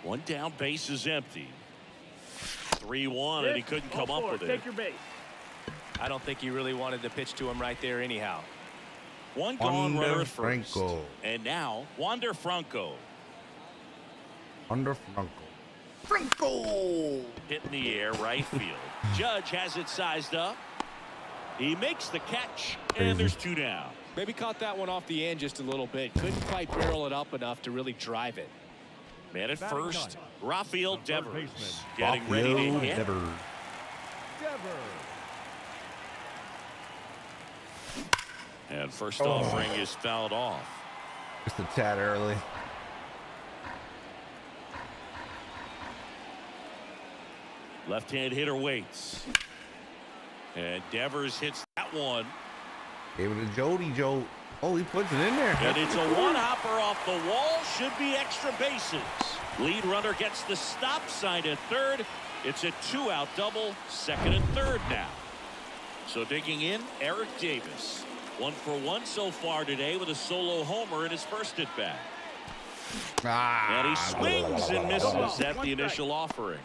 1 down, base is empty. 3-1, and he couldn't come up with it. Take your base. I don't think he really wanted to pitch to him right there anyhow. 1 gone, Wander runner at first. Franco. And now, Wander Franco. Under Franco. Hit in the air, right field. Judge has it sized up. He makes the catch, and there's 2 down. Maybe caught that one off the end just a little bit. Couldn't quite barrel it up enough to really drive it. Man at Batting first, ninth, Rafael the third Devers baseman, getting ready to hit. Devers. Devers. And first offering is fouled off. Just a tad early. Left-hand hitter waits. And Devers hits that one. Gave it to Jody. Joe. Oh, he puts it in there. And it's a one-hopper off the wall. Should be extra bases. Lead runner gets the stop sign at third. It's a 2-out double. Second and third now. So digging in, Eric Davis. 1 for 1 so far today with a solo homer in his first at bat. And he swings and misses at the initial offering.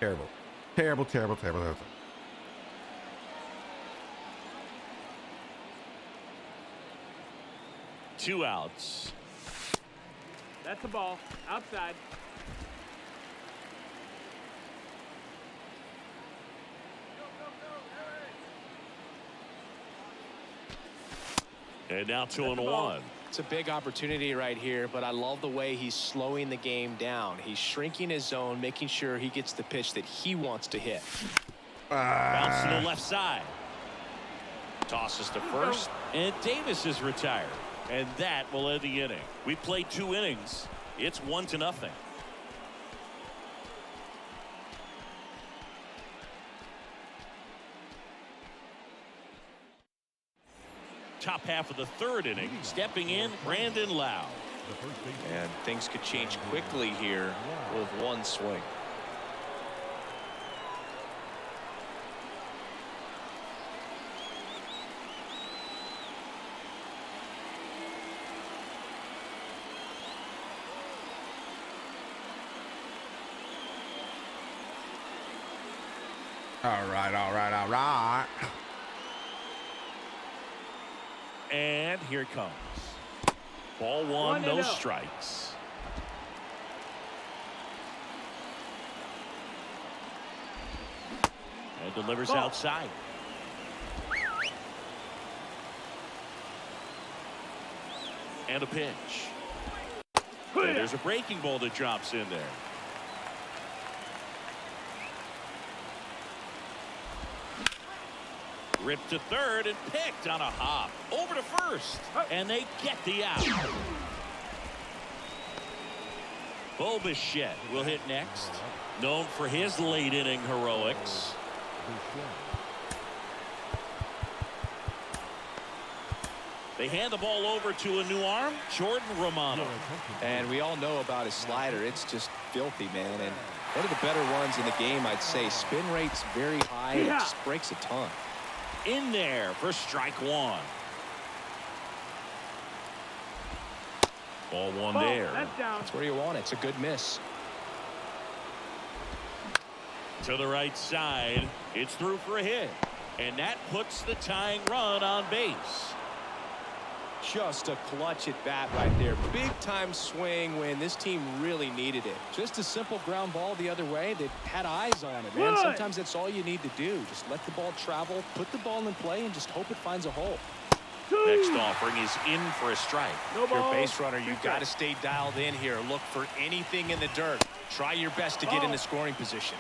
Terrible. Terrible, terrible, terrible, terrible. Two outs. That's a ball. Outside. And now 2-1. It's a big opportunity right here, but I love the way he's slowing the game down. He's shrinking his zone, making sure he gets the pitch that he wants to hit. Bounce to the left side. Tosses to first, and Davis is retired. And that will end the inning. We played 2 innings. It's 1-0. Top half of the 3rd inning. Stepping in, Brandon Lau. And things could change quickly here with one swing. All right. And here it comes. Ball 1, no strikes. And delivers outside. And a pitch. And there's a breaking ball that drops in there. Ripped to third and picked on a hop. Over to first. And they get the out. Bo Bichette will hit next. Known for his late inning heroics. They hand the ball over to a new arm, Jordan Romano. And we all know about his slider. It's just filthy, man. And one of the better ones in the game, I'd say. Spin rate's very high. It just breaks a ton. In there for strike 1. Ball 1 there. That's where you want it. It's a good miss. To the right side. It's through for a hit. And that puts the tying run on base. Just a clutch at bat right there. Big time swing when this team really needed it. Just a simple ground ball the other way. They had eyes on it, man. Sometimes that's all you need to do. Just let the ball travel, put the ball in play, and just hope it finds a hole. Next offering is in for a strike. If you're a base runner, you've got to stay dialed in here. Look for anything in the dirt. Try your best to get in the scoring position.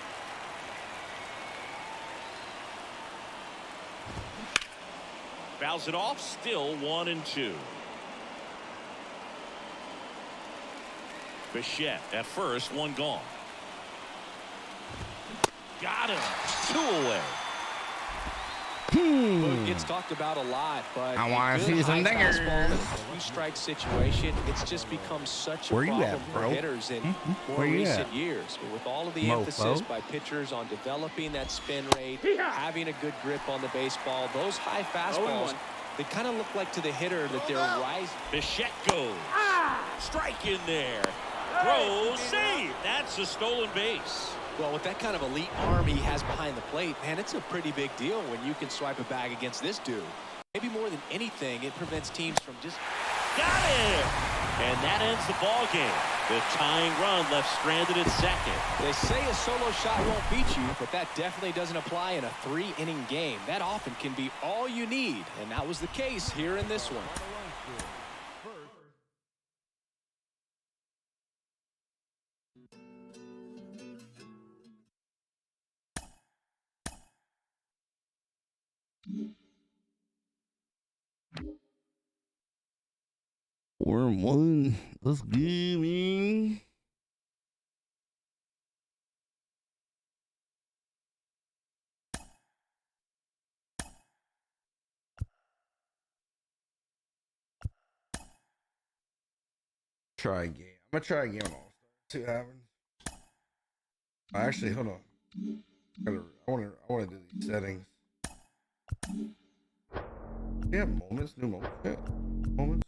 Fouls it off, still 1-2. Bichette at first, 1 gone. Got him. 2 away. It gets talked about a lot, but I want to see some dingers. In a 3-strike situation, it's just become such a problem for hitters in more recent years. But with all of the emphasis by pitchers on developing that spin rate, having a good grip on the baseball, those high fastballs, they kind of look like to the hitter that they're rising. Bichette goes. Strike in there. Throw, save. That's a stolen base. Well, with that kind of elite arm he has behind the plate, man, it's a pretty big deal when you can swipe a bag against this dude. Maybe more than anything, it prevents teams from just... Got it! And that ends the ball game. The tying run left stranded at second. They say a solo shot won't beat you, but that definitely doesn't apply in a 3-inning game. That often can be all you need, and that was the case here in this one. We're 1. Let's go, man. Try again. I'm gonna try again on All-Star. See what happens. Actually, hold on. I wanna do these settings. Yeah, moments, new moments. Yeah, moments.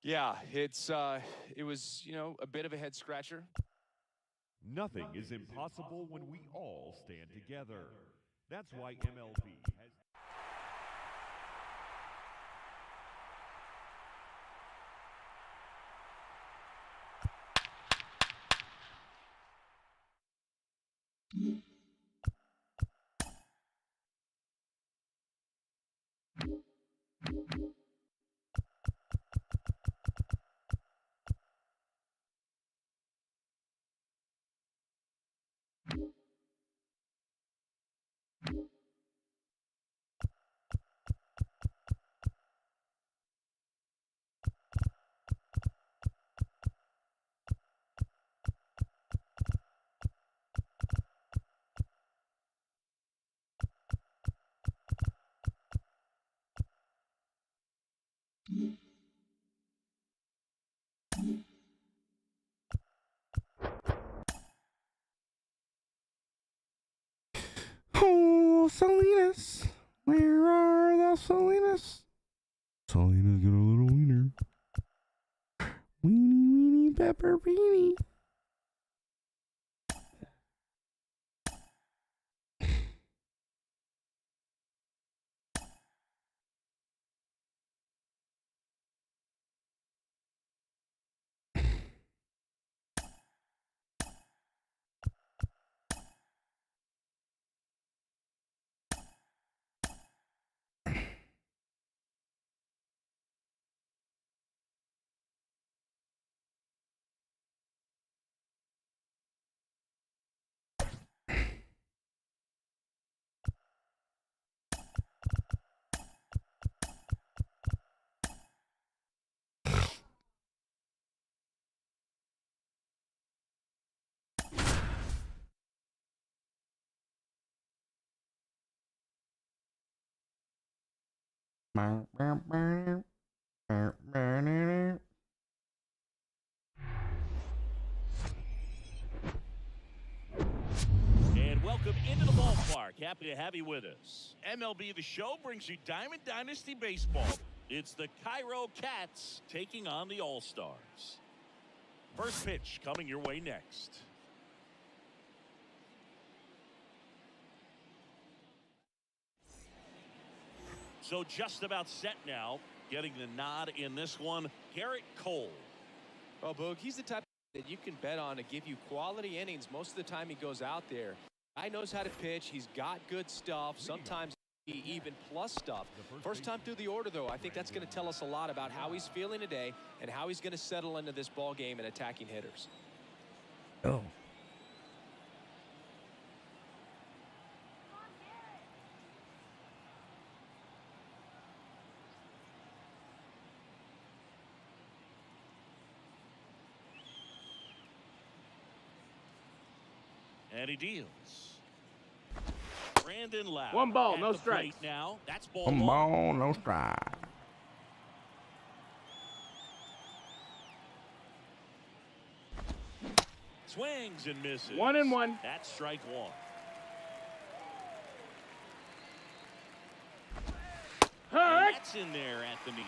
Yeah, it was, a bit of a head scratcher. Nothing is impossible when we all stand together. That's why MLB has. Oh, Salinas. Where are the Salinas? Salinas got a little wiener. Weenie, weenie, pepper, weenie. And welcome into the ballpark. Happy to have you with us. MLB The Show brings you Diamond Dynasty Baseball. It's the Cairo Cats taking on the All-Stars. First pitch coming your way next. So just about set now. Getting the nod in this one, Garrett Cole. Well, Boog, he's the type that you can bet on to give you quality innings most of the time he goes out there. Guy knows how to pitch. He's got good stuff. Sometimes even plus stuff. First time through the order, though, I think that's going to tell us a lot about how he's feeling today and how he's going to settle into this ball game and attacking hitters. Oh. And he deals. Brandon Lowe. One ball, at no the strikes. plate now. That's ball Come one. on, no strike. Swings and misses. 1-1. That's strike one. And that's in there at the knees.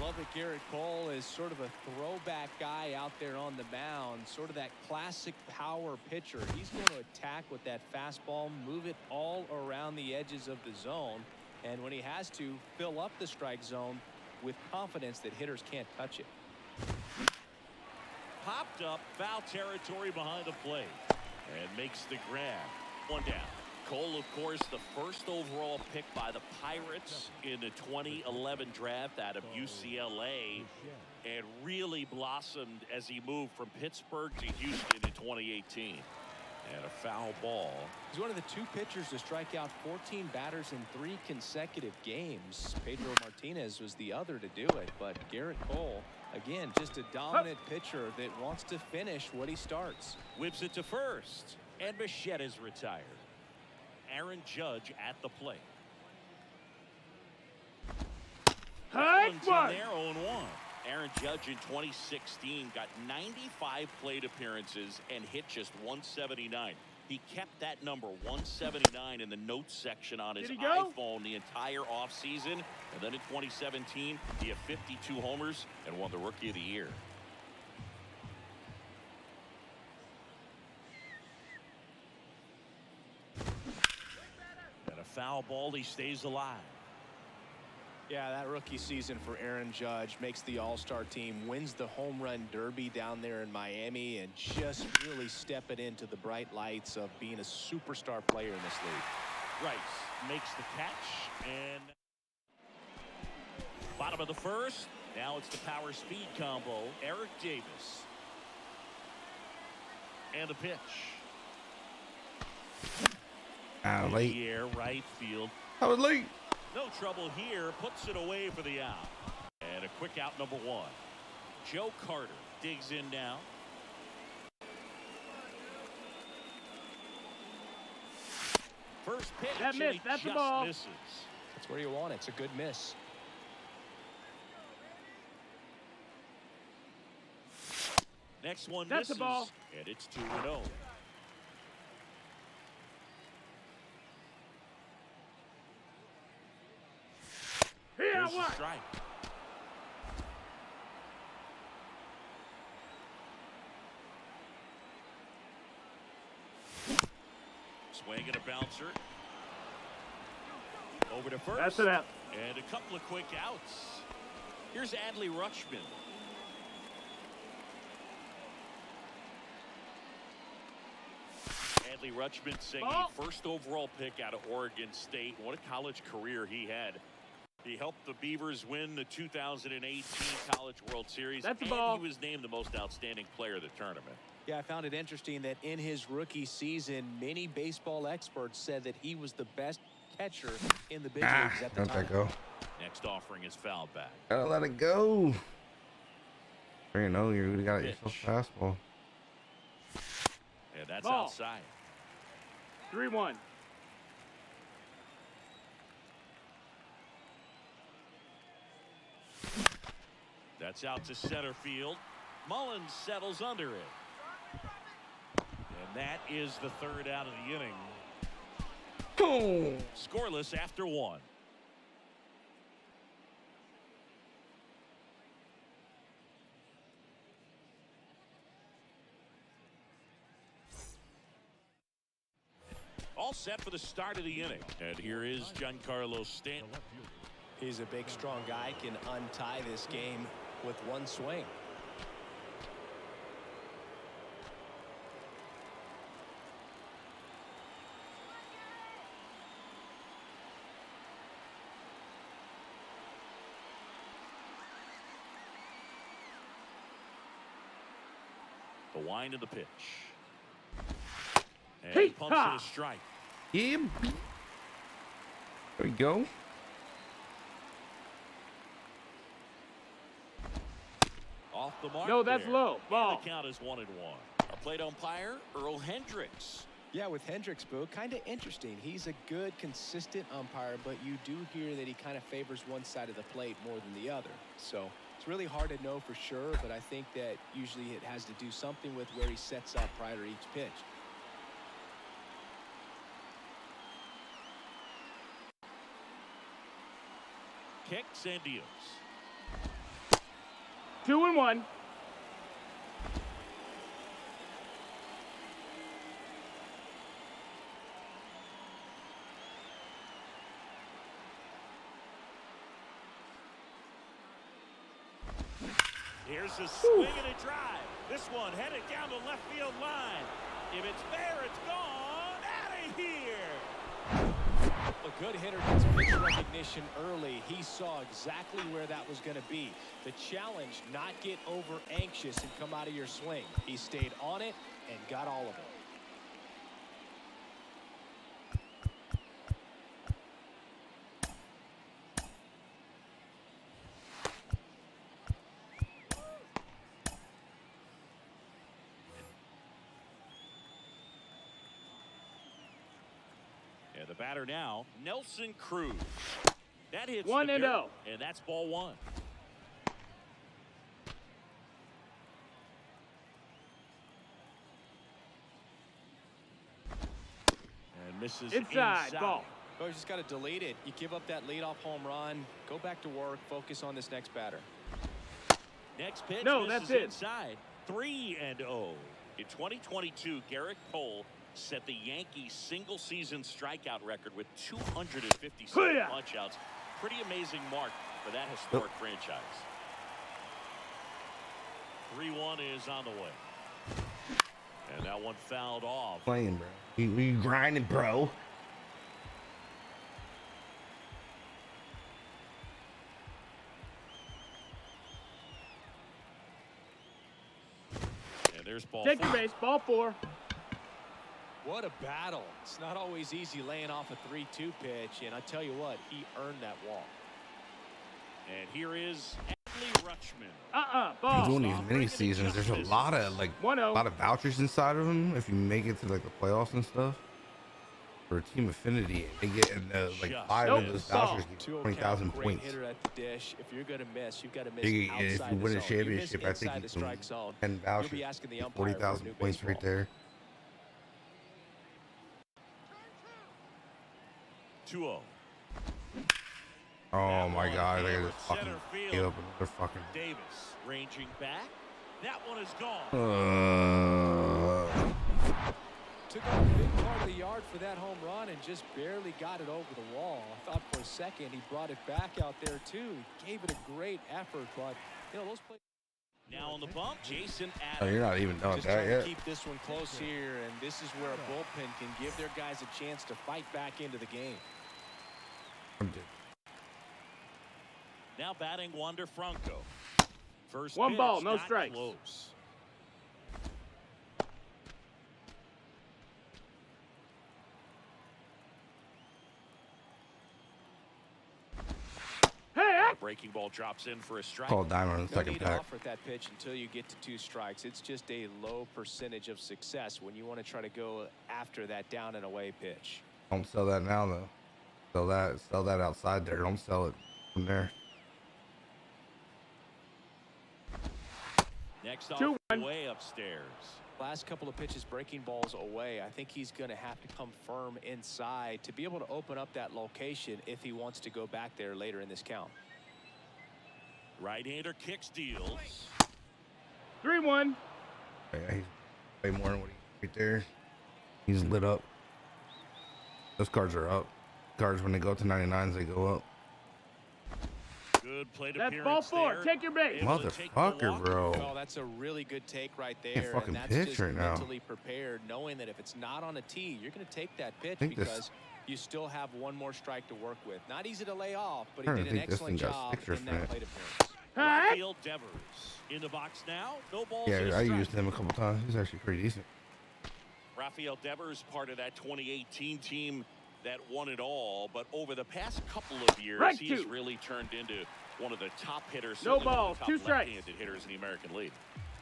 Love that Garrett Cole is sort of a throwback guy out there on the mound, sort of that classic power pitcher. He's going to attack with that fastball, move it all around the edges of the zone, and when he has to, fill up the strike zone with confidence that hitters can't touch it. Popped up, foul territory behind the plate, and makes the grab. One down. Cole, of course, the first overall pick by the Pirates in the 2011 draft out of UCLA, and really blossomed as he moved from Pittsburgh to Houston in 2018. And a foul ball. He's one of the two pitchers to strike out 14 batters in 3 consecutive games. Pedro Martinez was the other to do it, but Garrett Cole, again, just a dominant pitcher that wants to finish what he starts. Whips it to first, and Bichette is retired. Aaron Judge at the plate. One's in there, 0-1. Aaron Judge in 2016 got 95 plate appearances and hit just 179. He kept that number 179 in the notes section on his iPhone the entire offseason. And then in 2017, he had 52 homers and won the Rookie of the Year. foul ball. He stays alive. Yeah, that rookie season for Aaron Judge makes the All-Star team, wins the home run derby down there in Miami, and just really stepping into the bright lights of being a superstar player in this league. Rice makes the catch, and bottom of the first. Now it's the power speed combo. Eric Davis. And a pitch. Late. The air, right field. I was late. No trouble here. Puts it away for the out. And a quick out, number one. Joe Carter digs in now. First pitch. That miss, that's the ball. Misses. That's where you want it. It's a good miss. Next one That's misses. the ball. And it's 2-0. Here, Here's the what? strike. Swing and a bouncer. Over to first. That's it out. And a couple of quick outs. Here's Adley Rutschman. Adley Rutschman saying first overall pick out of Oregon State. What a college career he had. He helped the Beavers win the 2018 College World Series. That's the and ball. he was named the most outstanding player of the tournament. Yeah, I found it interesting that in his rookie season, many baseball experts said that he was the best catcher in the big leagues at the Let time. that go. Next offering is fouled back. Gotta let it go. You know, you got Pitch. yourself fastball. And that's Ball. outside. 3-1. That's out to center field. Mullins settles under it. And that is the third out of the inning. Boom. Scoreless after one. All set for the start of the inning. And here is Giancarlo Stanton. He's a big, strong guy, can untie this game with one swing. The wind of the pitch. And he pumps it a strike. Yeah. There we go. Off the mark. No, that's there. low. And Ball. the count is 1-1. Our plate umpire, Earl Hendricks. Yeah, with Hendricks, Boo, kind of interesting. He's a good, consistent umpire, but you do hear that he kind of favors one side of the plate more than the other. So it's really hard to know for sure, but I think that usually it has to do something with where he sets up prior to each pitch. Kicks and deals. 2-1. Here's a swing and a drive. This one headed down the left field line. If it's fair, it's gone. Out of here. A good hitter gets pitch recognition early. He saw exactly where that was going to be. The challenge, not get over anxious and come out of your swing. He stayed on it and got all of it. And the batter now, Nelson Cruz. That hits 1-0. And that's ball one. And misses Inside. Ball. Oh, you just got to delete it. You give up that leadoff home run. Go back to work. Focus on this next batter. Next pitch No, misses that's it. inside. 3-0. In 2022, Garrett Cole set the Yankees single-season strikeout record with 257 punch-outs. Pretty amazing mark for that historic franchise. 3-1 is on the way. And that one fouled off. Playing, bro. You grinding, bro. And there's ball Take 4. your base. Ball 4. What a battle. It's not always easy laying off a 3-2 pitch, and I tell you what, he earned that walk. And here is Adley Rutschman. Ball. Doing these mini seasons, there's a lot of vouchers inside of them. If you make it to like the playoffs and stuff, for Team Affinity, they get like 5 of those vouchers get 20,000 points. Hitter at the dish. If you're gonna miss, you've got to miss If outside you win the a zone. championship, You I miss think inside you the can strike zone. 10 vouchers, You'll be asking the umpire 40,000 for a new points right baseball. there. 2-0. Oh my God! They Hammered just fucking center field. gave up another fucking. Davis ranging back. That one is gone. Took up a big part of the yard for that home run and just barely got it over the wall. I thought for a second he brought it back out there too. He gave it a great effort, but you know those plays. Now on the bump, Jason Adams. Oh, you're not even done with Just that trying yet. to keep this one close here, and this is where a bullpen can give their guys a chance to fight back into the game. I'm dead. Now batting Wander Franco. First One pitch, ball, no not strikes. Close. Hey, Breaking ball drops in for a strike. Call Diamond on the No second need to pack. offer at that pitch until you get to 2 strikes. It's just a low percentage of success when you want to try to go after that down and away pitch. Don't sell that now though. Sell that outside there. Don't sell it from there. Next off, 2-1. way upstairs. Last couple of pitches breaking balls away. I think he's going to have to come firm inside to be able to open up that location if he wants to go back there later in this count. Right-hander kicks, deals. 3-1. Yeah, he's way more than what he right there. He's lit up. Those cards are up. Cards when they go up to 99s, they go up. Good plate That's appearance ball 4. there. Take your base. Able to take the Motherfucker, walk. bro. Oh, that's a really good take right there. Can't fucking and that's pitch just right now. mentally prepared, knowing that if it's not on a tee, you're going to take that pitch think this- because you still have one more strike to work with. Not easy to lay off, but he I did an think this excellent thing got job stickers in for that it. plate appearance. Hey. Rafael Devers in the box now. No balls. and Yeah, a I strike. used him a couple times. He's actually pretty decent. Rafael Devers, part of that 2018 team that won it all, but over the past couple of years, Right he has two. really turned into one of the top hitters. No certainly one of balls, the top 2 strikes. left-handed hitters in the American League.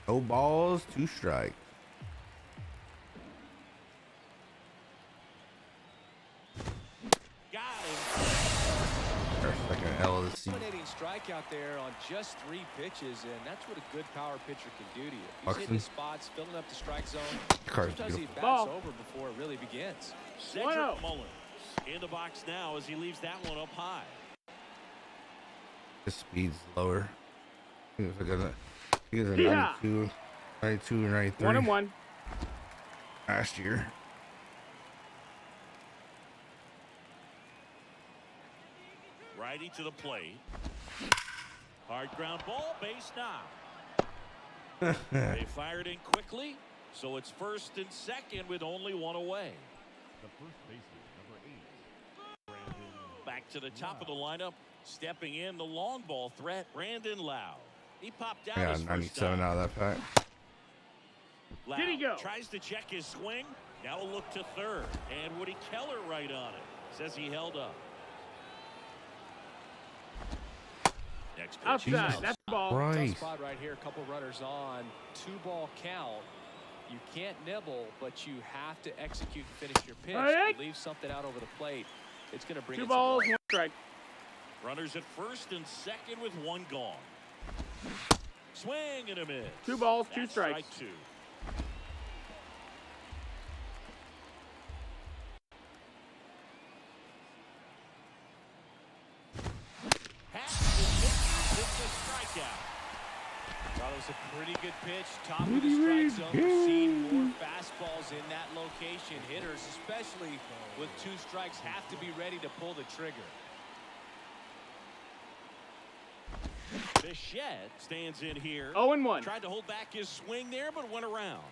No balls, 2 strikes. Got him. Our second L of the season. Dominating strikeout there on just 3 pitches, and that's what a good power pitcher can do to you. He's Buxton. hitting his spots, filling up the strike zone. Card's Sometimes he beautiful. bats Ball. over before it really begins. Cedric 1-0. Mullins in the box now as he leaves that one up high. His speed's lower. He was like a 92 or 93 1-1. last year. Righty to the plate. Hard ground ball, base knock. They fired in quickly, so it's first and second with only 1 away. The first baseman, number 8, Brandon. Back to the top of the lineup, stepping in the long ball threat, Brandon Lau. He popped out Yeah, his first 97 time. out of that pack. Lau Did he go? tries to check his swing. Now a look to third, and Woody Keller right on it. Says he held up. Next pitch. Outside. Jesus That's ball. Tough Christ. spot right here. A couple runners on. 2-ball count. You can't nibble, but you have to execute and finish your pitch. Hey. If you leave something out over the plate, it's going to bring 2 in balls, some 1 strike. Runners at first and second with 1 gone. Swing and a miss. 2 balls, 2 That's strikes. strike 2. Pass and misses. It's a strikeout. was a pretty good pitch. Top of the strike zone. We're seeing more fastballs in that location. Hitters, especially with 2 strikes, have to be ready to pull the trigger. Bichette stands in here. 0-1. Tried to hold back his swing there, but went around.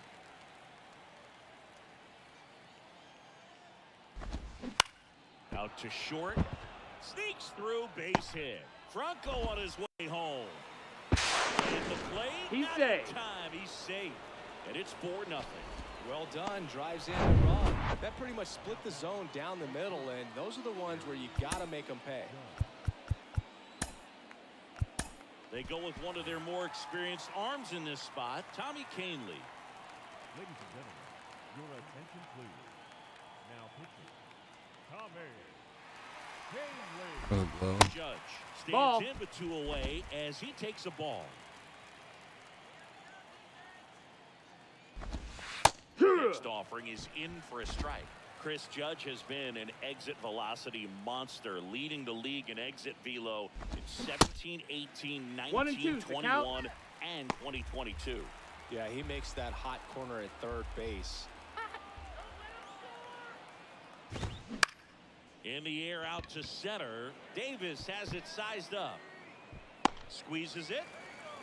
Out to short. Sneaks through, base hit. Franco on his way home. And the play, He's not safe. in time. He's safe. And it's 4-0. Well done. Drives in the run. That pretty much split the zone down the middle, and those are the ones where you got to make them pay. They go with one of their more experienced arms in this spot, Tommy Canely. Ladies and gentlemen, your attention please. Now pitching, Tommy Canely. That was a blow. Judge stands Ball. in with 2 away as he takes a ball. Next offering is in for a strike. Chris Judge has been an exit velocity monster, leading the league in exit velo in 17, 18, 1 and 2 19, is the count. 21, and 2022. Yeah, he makes that hot corner at third base. In the air out to center. Davis has it sized up. Squeezes it.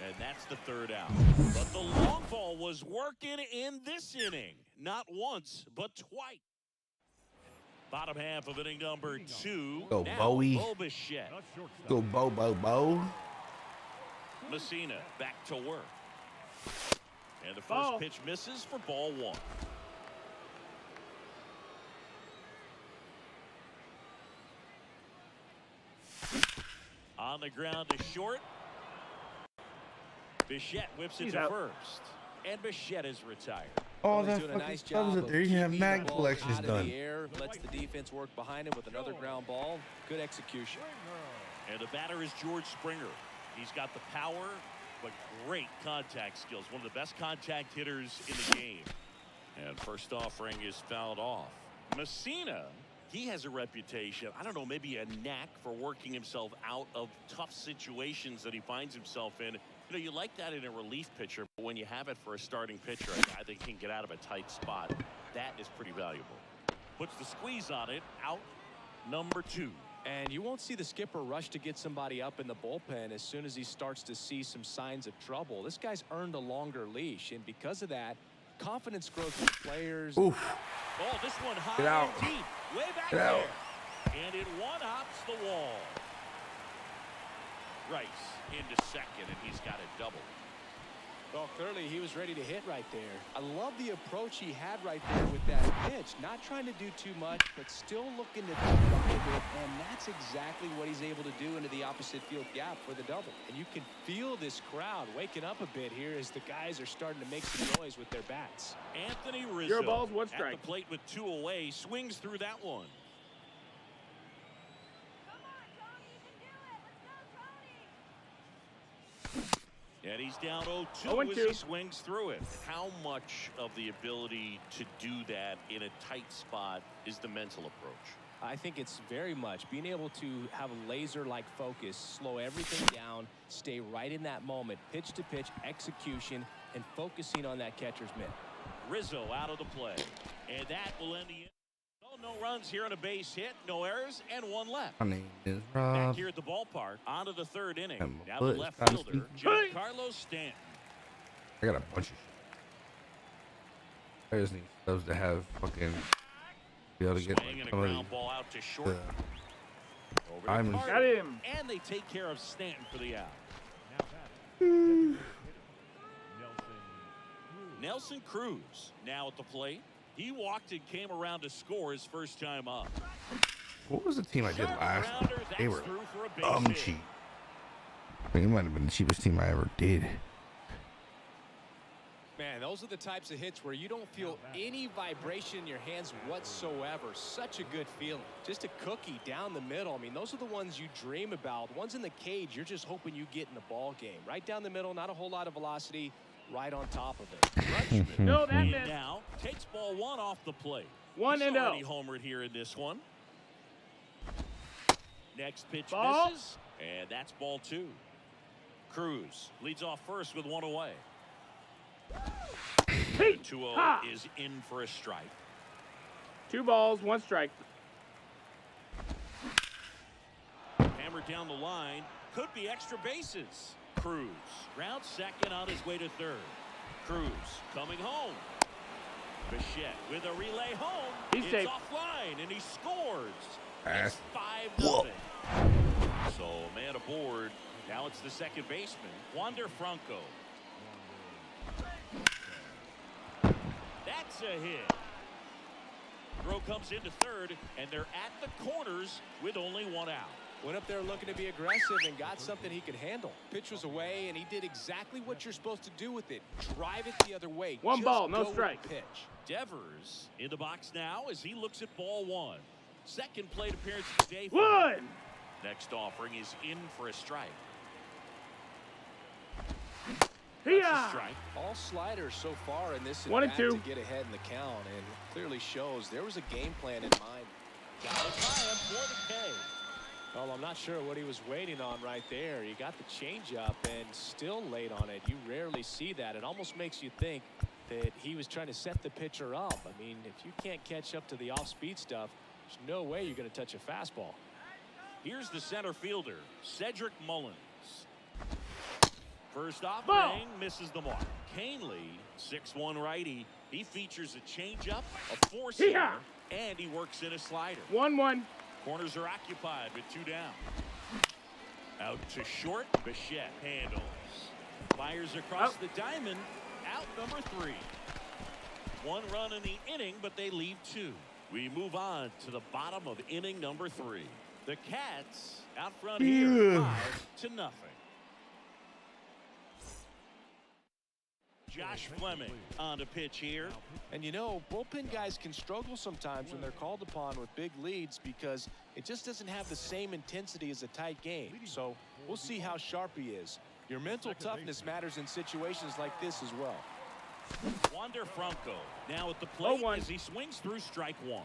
And that's the 3rd out. But the long ball was working in this inning. Not once, but twice. Bottom half of inning number 2. Go, Now, Bowie. Bo Bichette. The shortstop. Go, Bo. Messina back to work. And the first Ball. pitch misses for ball 1. On the ground to short. Bichette whips it He's to out. first. And Bichette is retired. Oh, He's that doing a fucking nice stuff job it of there. You can have keeping the mag ball collections out of done. the air, lets the defense work behind him with another ground ball. Good execution. And the batter is George Springer. He's got the power, but great contact skills. One of the best contact hitters in the game. And first offering is fouled off. Messina, he has a reputation, I don't know, maybe a knack for working himself out of tough situations that he finds himself in. You know, you like that in a relief pitcher, but when you have it for a starting pitcher, a guy that can get out of a tight spot, that is pretty valuable. Puts the squeeze on it, out number 2. And you won't see the skipper rush to get somebody up in the bullpen as soon as he starts to see some signs of trouble. This guy's earned a longer leash, and because of that, confidence grows with players. Oof. Oh, this one high Get out. and deep, way back Get out. there. And it one-hops the wall. Rice into second, and he's got it double. Well, clearly he was ready to hit right there. I love the approach he had right there with that pitch. Not trying to do too much, but still looking to drive it, and that's exactly what he's able to do into the opposite field gap for the double. And you can feel this crowd waking up a bit here as the guys are starting to make some noise with their bats. Anthony Rizzo Your ball's 1 at strike. the plate with 2 away, swings through that one. And he's down 0-2 as 0-2. he swings through it. How much of the ability to do that in a tight spot is the mental approach? I think it's very much being able to have a laser-like focus, slow everything down, stay right in that moment, pitch to pitch execution, and focusing on that catcher's mitt. Rizzo out of the play. And that will end the inning. No runs here on a base hit, no errors, and 1 left. My name is Back Rob. here at the ballpark, on to the 3rd inning. And my Now the butt is left constant. fielder, Giancarlo Stanton. I got a bunch of shit. I just need those to have fucking be able to get Swing and a some of ground ball out to short. the Over I'm- to Carter. Got him. And they take care of Stanton for the out. Now batting, Nelson Cruz now at the plate. He walked and came around to score his first time up. What was the team I did Sharp last? grounder, They that's were through for a base hit. cheap. I think it might have been the cheapest team I ever did. Man, those are the types of hits where you don't feel any vibration in your hands whatsoever. Such a good feeling. Just a cookie down the middle. I mean, those are the ones you dream about. The ones in the cage, you're just hoping you get in the ball game. Right down the middle, not a whole lot of velocity, right on top of it. No, that And missed. now takes ball 1 off the plate. 1 He's and already 0. homered here in this one. Next pitch Ball. misses, and that's ball 2. Cruz leads off first with one away. Hey. 2-0 is in for a strike. 2 balls, 1 strike. Hammered down the line. Could be extra bases. Cruz rounds second on his way to third. Cruz coming home. Bichette with a relay home. He's it's safe. offline and he scores. Pass. It's 5-0. So man aboard. Now it's the second baseman, Wander Franco. That's a hit. Throw comes into third, and they're at the corners with only 1 out. Went up there looking to be aggressive and got something he could handle. Pitch was away, and he did exactly what you're supposed to do with it. Drive it the other way. 1 Just ball, no go with strike. the pitch. Devers in the box now as he looks at ball 1. Second plate appearance of the day. 1. Next offering is in for a strike. Here. That's a strike. All sliders so far in this 1 and at-bat 2. to get ahead in the count, and clearly shows there was a game plan in mind. Got it by him for the K. Well, I'm not sure what he was waiting on right there. He got the changeup and still late on it. You rarely see that. It almost makes you think that he was trying to set the pitcher up. I mean, if you can't catch up to the off-speed stuff, there's no way you're going to touch a fastball. Here's the center fielder, Cedric Mullins. First Ball. offering misses the mark. Canely, 6'1" righty. He features a changeup, a four-seamer, Here. and he works in a slider. 1-1. Corners are occupied with 2 down. Out to short, Bichette handles. Fires across Out. the diamond, out number 3. 1 run in the inning, but they leave 2. We move on to the bottom of inning number 3. The Cats out front here, 5-0. Josh Fleming on the pitch here. And you know, bullpen guys can struggle sometimes when they're called upon with big leads because it just doesn't have the same intensity as a tight game. So we'll see how sharp he is. Your mental toughness matters in situations like this as well. Wander Franco now at the plate 0-1. as he swings through strike 1.